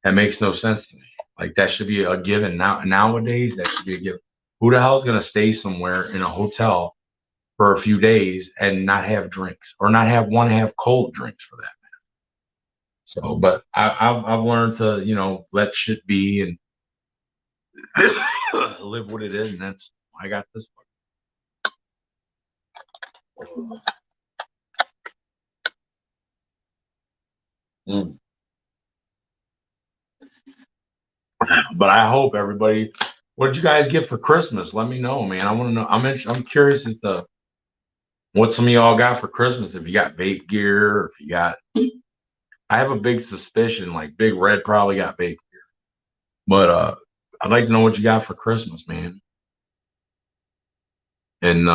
that makes no sense to me. Like, that should be a given. Nowadays, that should be a given. Who the hell is going to stay somewhere in a hotel for a few days and not have drinks or not have cold drinks for that matter? So, but I've learned to, let shit be and live what it is. And that's, I got this one. Mm. But I hope everybody, what did you guys get for Christmas? Let me know, man. I want to know. I'm curious as to what some of y'all got for Christmas. If you got vape gear, or if you got, I have a big suspicion, like Big Red probably got vape gear. But I'd like to know what you got for Christmas, man. And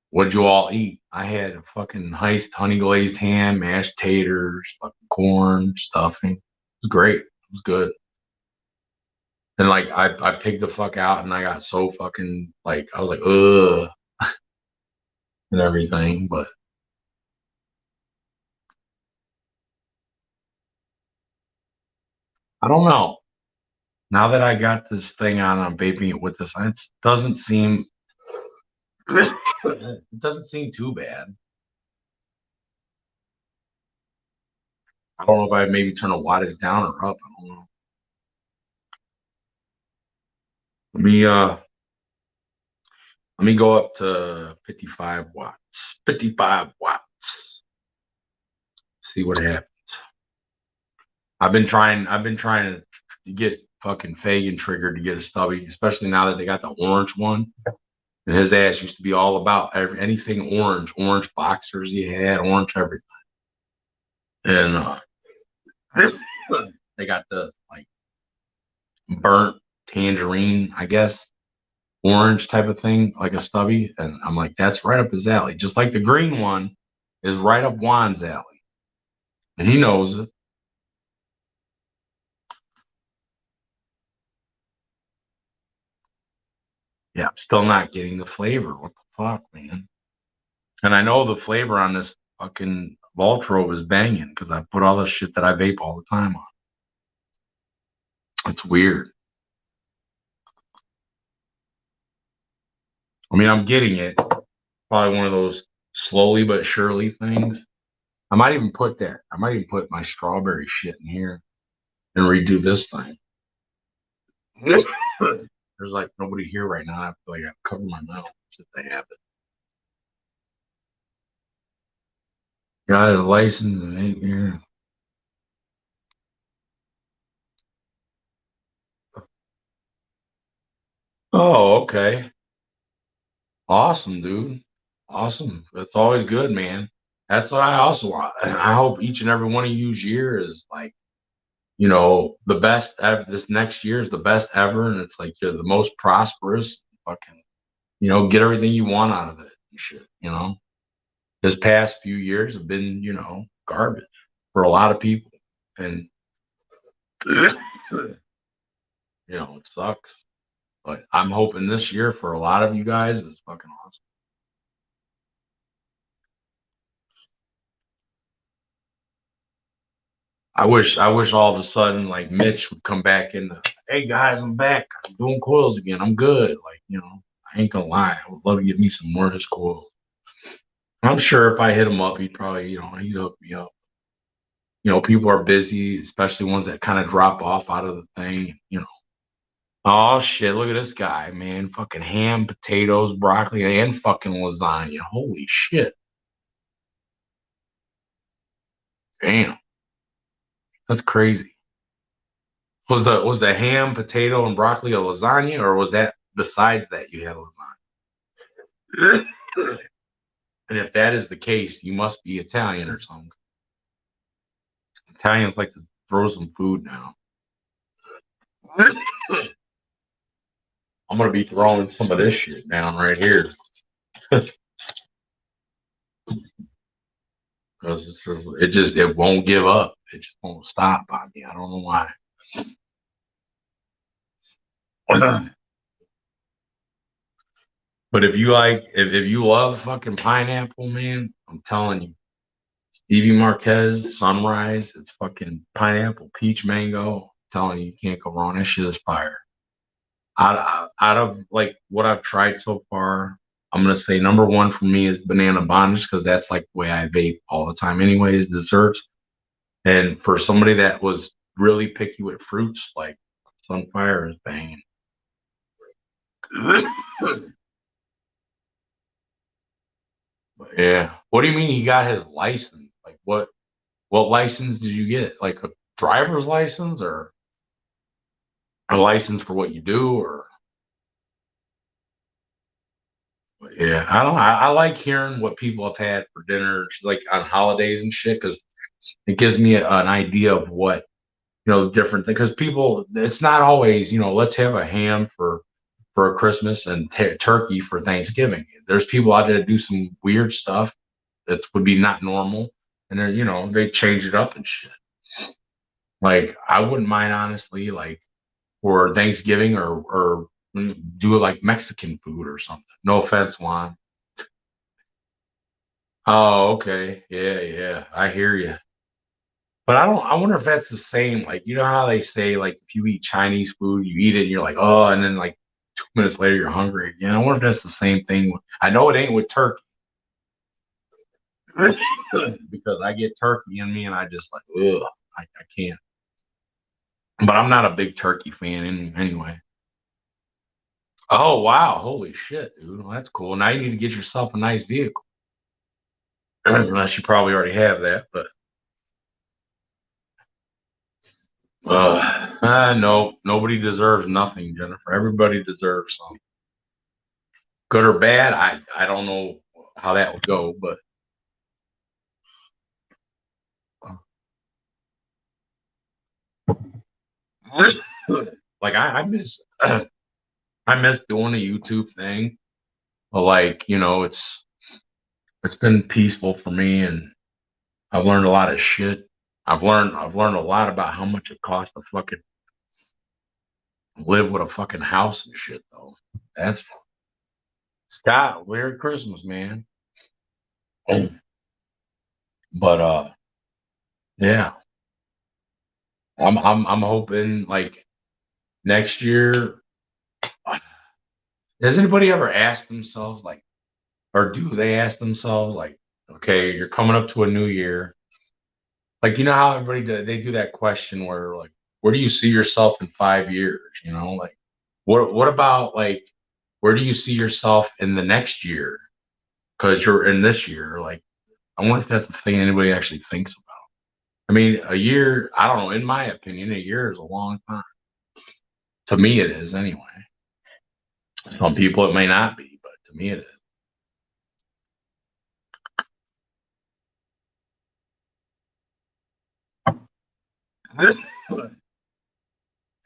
what'd you all eat? I had a fucking Heist honey glazed ham, mashed taters, fucking corn, stuffing. It was great. It was good. And like I pigged the fuck out and I got so fucking like I was like, ugh and everything. But I don't know. Now that I got this thing on, I'm vaping it with this. It doesn't seem it doesn't seem too bad. I don't know if I maybe turn the wattage down or up. I don't know. Let me uh let me go up to 55 watts. 55 watts. See what happens. I've been trying to get fucking Fagan triggered to get a stubby, especially now that they got the orange one. And his ass used to be all about anything orange boxers he had, orange everything. And they got the like burnt tangerine, I guess, orange type of thing, like a stubby. And I'm like, that's right up his alley. Just like the green one is right up Juan's alley. And he knows it. Yeah, I'm still not getting the flavor. What the fuck, man? And I know the flavor on this fucking Voltro is banging because I put all the shit that I vape all the time on. It's weird. I mean, I'm getting it. Probably one of those slowly but surely things. I might even put that. I might even put my strawberry shit in here and redo this thing. There's like nobody here right now. I feel like I've covered my mouth if they have it. Got a license in 8 years. Oh, okay. Awesome, dude. Awesome. It's always good, man. That's what I also want. And I hope each and every one of you's year is like, the best ever. This next year is the best ever. And it's like you're the most prosperous. Fucking, get everything you want out of it and shit. This past few years have been, garbage for a lot of people. And, it sucks. But I'm hoping this year for a lot of you guys is fucking awesome. I wish all of a sudden like Mitch would come back and hey guys, I'm back. I'm doing coils again. I'm good. Like, I ain't gonna lie. I would love to get me some more of his coils. I'm sure if I hit him up, he'd probably, he'd hook me up. People are busy, especially ones that kind of drop off out of the thing. Oh shit, look at this guy, man. Fucking ham, potatoes, broccoli, and fucking lasagna. Holy shit. Damn. That's crazy. Was the ham, potato, and broccoli a lasagna, or was that besides that you had lasagna? And if that is the case, you must be Italian or something. Italians like to throw some food now. I'm gonna be throwing some of this shit down right here because it won't give up. It just won't stop on me. I don't know why. But if you love fucking pineapple, man, I'm telling you, Stevie Marquez, Sunrise, it's fucking pineapple, peach, mango. I'm telling you, you can't go wrong. That shit is fire. Out of like what I've tried so far, I'm gonna say number one for me is banana bondage because that's like the way I vape all the time, anyways. Desserts, and for somebody that was really picky with fruits, like Sunfire is banging. Yeah. What do you mean he got his license? Like what license did you get? Like a driver's license or a license for what you do or yeah, I don't know. I like hearing what people have had for dinner like on holidays and shit because it gives me an idea of what different things because people it's not always let's have a ham for a Christmas and turkey for Thanksgiving. There's people out there that do some weird stuff that would be not normal and they change it up and shit. Like I wouldn't mind honestly like for Thanksgiving or do it like Mexican food or something. No offense, Juan. Oh, okay. Yeah, yeah. I hear you. But I don't. I wonder if that's the same. Like you know how they say like if you eat Chinese food, you eat it and you're like oh, and then like 2 minutes later you're hungry again. I wonder if that's the same thing. I know it ain't with turkey because I get turkey in me and I just like ugh, I can't. But I'm not a big turkey fan anyway. Oh wow, holy shit, dude. Well, that's cool. Now you need to get yourself a nice vehicle. Unless you probably already have that, but no, nobody deserves nothing, Jennifer. Everybody deserves something. Good or bad, I don't know how that would go, but like I miss I miss doing the YouTube thing. But like, it's been peaceful for me and I've learned a lot of shit. I've learned a lot about how much it costs to fucking live with a fucking house and shit though. That's Scott, Merry Christmas, man. But yeah, I'm hoping like next year. Has anybody ever asked themselves like, or do they ask themselves like, okay, you're coming up to a new year. Like you know how everybody they do that question where like, where do you see yourself in 5 years? Like what about like where do you see yourself in the next year? Because you're in this year. Like I wonder if that's the thing anybody actually thinks about. I mean, a year, I don't know, in my opinion, a year is a long time. To me it is anyway. Some people it may not be, but to me it is.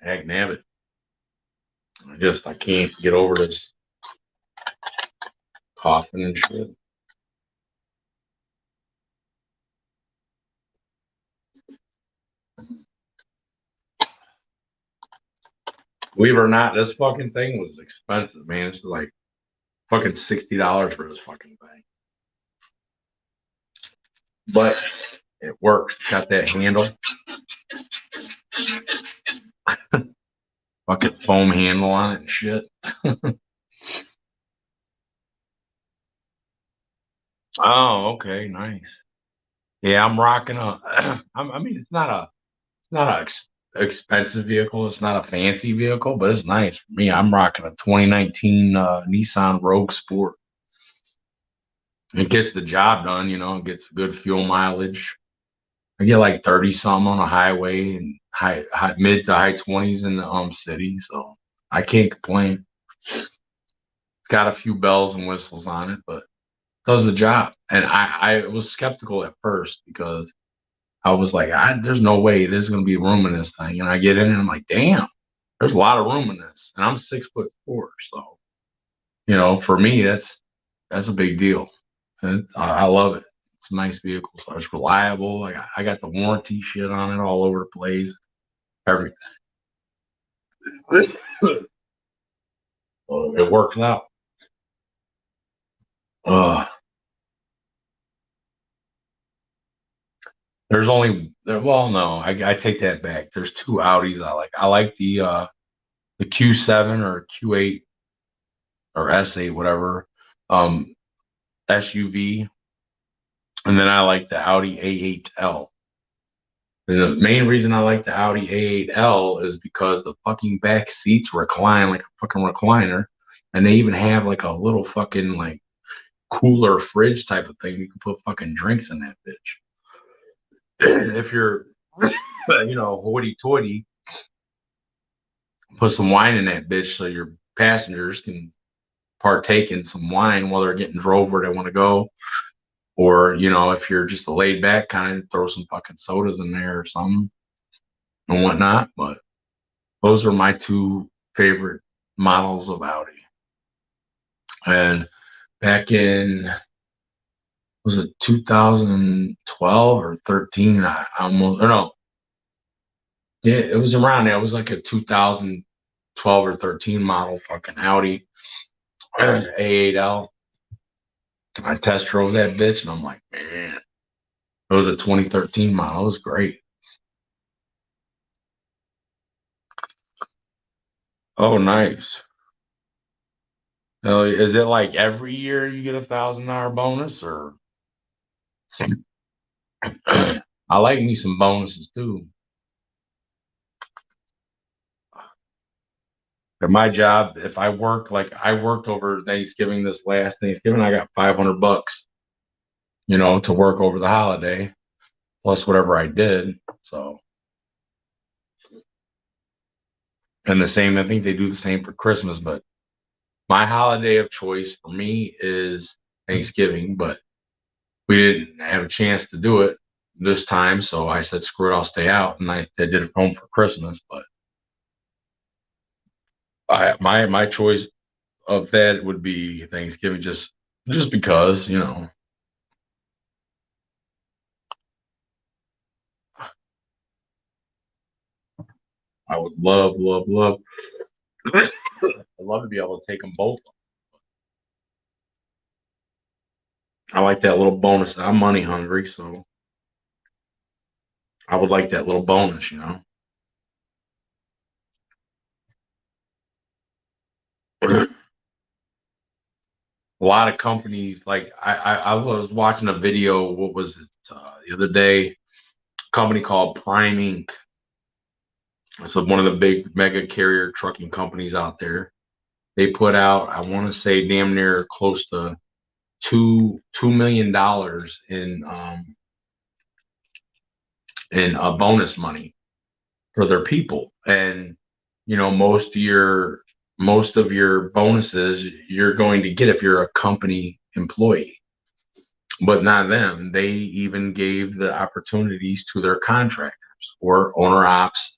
Heck nabbit. I can't get over this coughing and shit. Believe it or not, this fucking thing was expensive, man. It's like fucking $60 for this fucking thing. But it works. Got that handle. Fucking foam handle on it and shit. Oh, okay, nice. Yeah, I'm rocking a. I mean, it's not a expensive vehicle. It's not a fancy vehicle, but it's nice for me. I'm rocking a 2019 Nissan Rogue Sport. It gets the job done. It gets good fuel mileage. I get like 30 some on a highway and mid to high 20s in the city, so I can't complain. It's got a few bells and whistles on it, but does the job. And I was skeptical at first because I was like, there's no way there's gonna be room in this thing. And I get in and I'm like, damn, there's a lot of room in this. And I'm 6'4", so for me that's a big deal. And I love it. It's a nice vehicle. So it's reliable. I got the warranty shit on it all over the place. Everything. Well, it works out. Uh, there's only well, no, I take that back. There's two Audis I like. I like the Q7 or Q8 or S8, whatever, um, SUV, and then I like the Audi A8L. And the main reason I like the Audi A8L is because the fucking back seats recline like a fucking recliner, and they even have like a little fucking like cooler fridge type of thing. You can put fucking drinks in that bitch. If you're, hoity-toity, put some wine in that bitch so your passengers can partake in some wine while they're getting drove where they want to go. Or, if you're just a laid back kind, throw some fucking sodas in there or something and whatnot. But those are my two favorite models of Audi. And back in, was it 2012 or 13? I almost, or no, yeah, it was around there. It was like a 2012 or 13 model fucking Audi A8L. I test drove that bitch and I'm like, man, it was a 2013 model. It was great. Oh, nice. Is it like every year you get $1,000 bonus or? I like me some bonuses too. At my job, if I work like I worked over Thanksgiving this last Thanksgiving, I got $500, to work over the holiday plus whatever I did. So, and the same, I think they do the same for Christmas, but my holiday of choice for me is Thanksgiving, but we didn't have a chance to do it this time. So I said, screw it, I'll stay out. And I did it home for Christmas, but my choice of that would be Thanksgiving just because, I would love, love, love. I'd love to be able to take them both. I like that little bonus. I'm money hungry, so I would like that little bonus. A lot of companies, like I was watching a video. What was it the other day? A company called Prime Inc. So one of the big mega carrier trucking companies out there. They put out, I want to say, damn near close to $2 million in bonus money for their people. And most of your bonuses you're going to get if you're a company employee, but not them. They even gave the opportunities to their contractors or owner ops.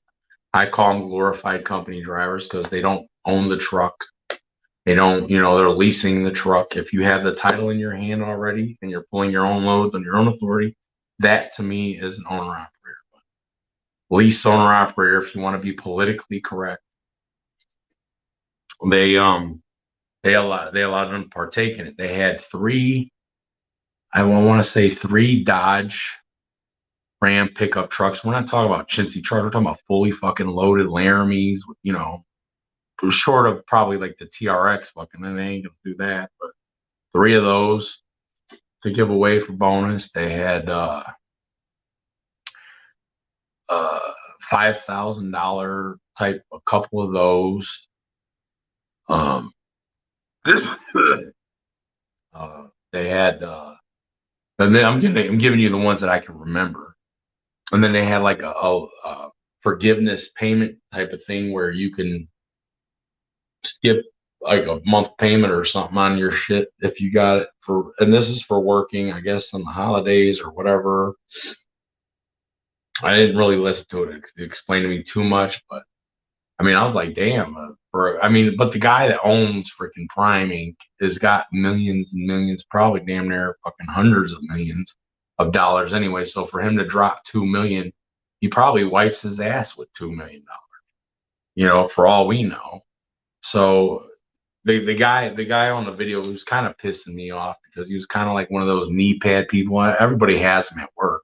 I call them glorified company drivers because they don't own the truck. They don't, they're leasing the truck. If you have the title in your hand already and you're pulling your own loads on your own authority, that to me is an owner operator. Lease owner operator, if you want to be politically correct, they allowed them to partake in it. They had three, I want to say three Dodge Ram pickup trucks. We're not talking about chintzy trucks. We're talking about fully fucking loaded Laramies, short of probably like the TRX fucking, then they ain't gonna do that. But three of those. to give away for bonus. They had $5,000 type, a couple of those. Um, they had, and then I'm giving you the ones that I can remember. And then they had like a forgiveness payment type of thing where you can skip like a month payment or something on your shit if you got it for, and this is for working, I guess, on the holidays or whatever. I didn't really listen to it explain to me too much, but I mean, I was like, damn. But the guy that owns freaking Prime Inc. has got millions and millions, probably damn near fucking hundreds of millions of dollars anyway. So for him to drop 2 million, he probably wipes his ass with $2 million, for all we know. So the guy on the video was kind of pissing me off because he was kind of like one of those knee pad people. Everybody has them at work.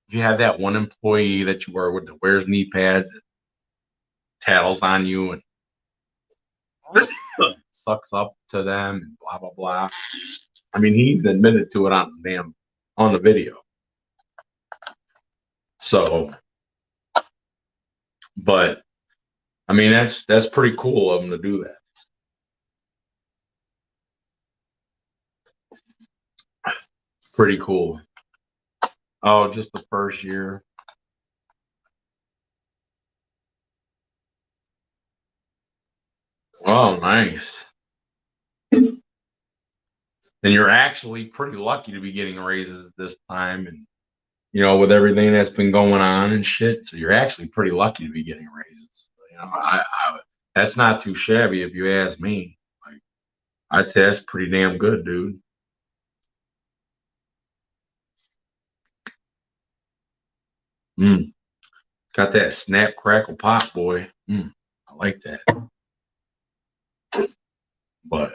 You have that one employee that you work with that wears knee pads, that tattles on you and sucks up to them and blah blah blah. I mean, he even admitted to it on the video. So, but I mean, that's pretty cool of him to do that. Pretty cool. Oh, just the first year. Oh, nice. And you're actually pretty lucky to be getting raises at this time, and with everything that's been going on and shit. So you're actually pretty lucky to be getting raises. That's not too shabby if you ask me. Like, I'd say that's pretty damn good, dude. Mm. Got that snap crackle pop, boy. I like that. But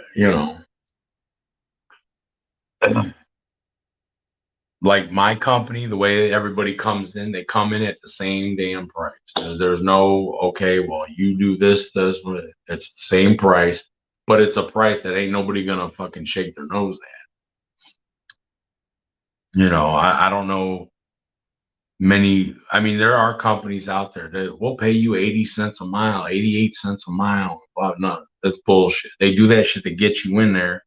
like my company, the way everybody comes in, they come in at the same damn price. There's no, okay, well, you do this, it's the same price, but it's a price that ain't nobody gonna fucking shake their nose at. I don't know many. I mean, there are companies out there that will pay you 80 cents a mile, 88 cents a mile. Well, no, that's bullshit. They do that shit to get you in there.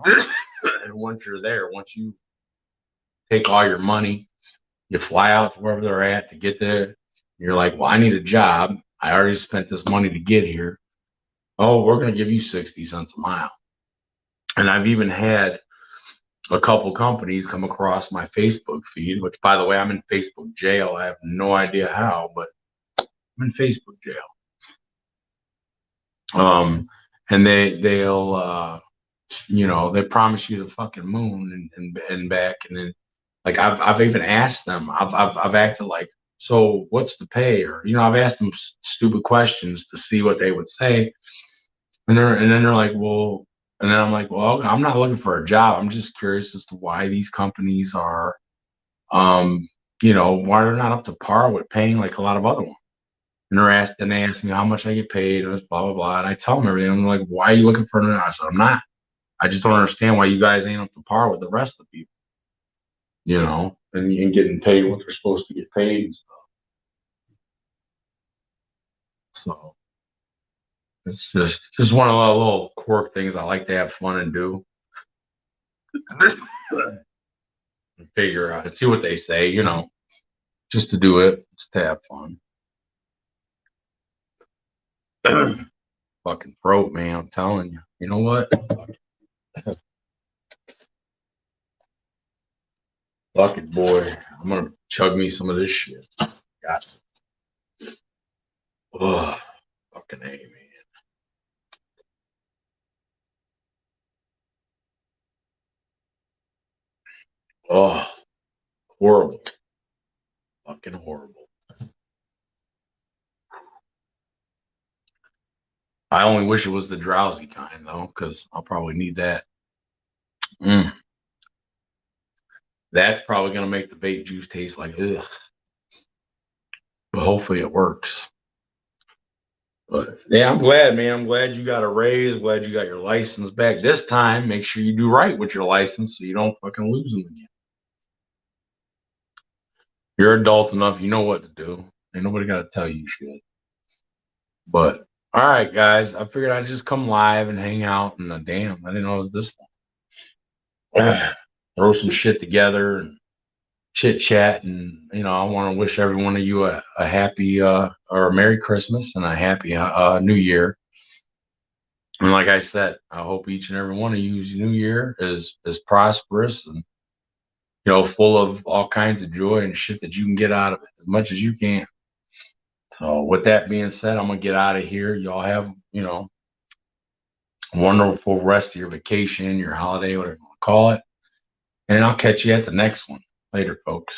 And once you're there, once you take all your money, you fly out to wherever they're at to get there. You're like, well, I need a job. I already spent this money to get here. Oh, we're going to give you 60 cents a mile. And I've even had a couple companies come across my Facebook feed, which, by the way, I'm in Facebook jail. I have no idea how, but I'm in Facebook jail. And they promise you the fucking moon and back, and then like I've even asked them. I've acted like, so what's the pay? Or I've asked them stupid questions to see what they would say, and then they're like, well, and then I'm like, well, I'm not looking for a job. I'm just curious as to why these companies are, um, why they're not up to par with paying like a lot of other ones. And they ask me how much I get paid, and it's blah blah blah. And I tell them everything. I'm like, why are you looking for another? I said, I'm not. I just don't understand why you guys ain't up to par with the rest of the people, and getting paid what they're supposed to get paid and stuff. So it's just one of the little quirk things I like to have fun and do. And figure out and see what they say, just to do it, just to have fun. Fucking throat, man, I'm telling you. You know what? Fuck it, boy. I'm gonna chug me some of this shit. Got Ugh, fucking A, man. Oh, horrible. Fucking horrible. I only wish it was the drowsy kind though, because I'll probably need that. Mm. That's probably gonna make the vape juice taste like ugh. But hopefully it works. But yeah, I'm glad, man. I'm glad you got a raise. Glad you got your license back. This time, make sure you do right with your license so you don't fucking lose them again. You're adult enough, you know what to do. Ain't nobody got to tell you shit. But all right, guys, I figured I'd just come live and hang out. And damn, I didn't know it was this long. Throw some shit together and chit chat. And I want to wish every one of you a happy or a Merry Christmas and a happy New Year. And like I said, I hope each and every one of you's New Year is prosperous and full of all kinds of joy and shit that you can get out of it as much as you can. So with that being said, I'm gonna get out of here. Y'all have a wonderful rest of your vacation, your holiday, whatever you want to call it, and I'll catch you at the next one. Later, folks.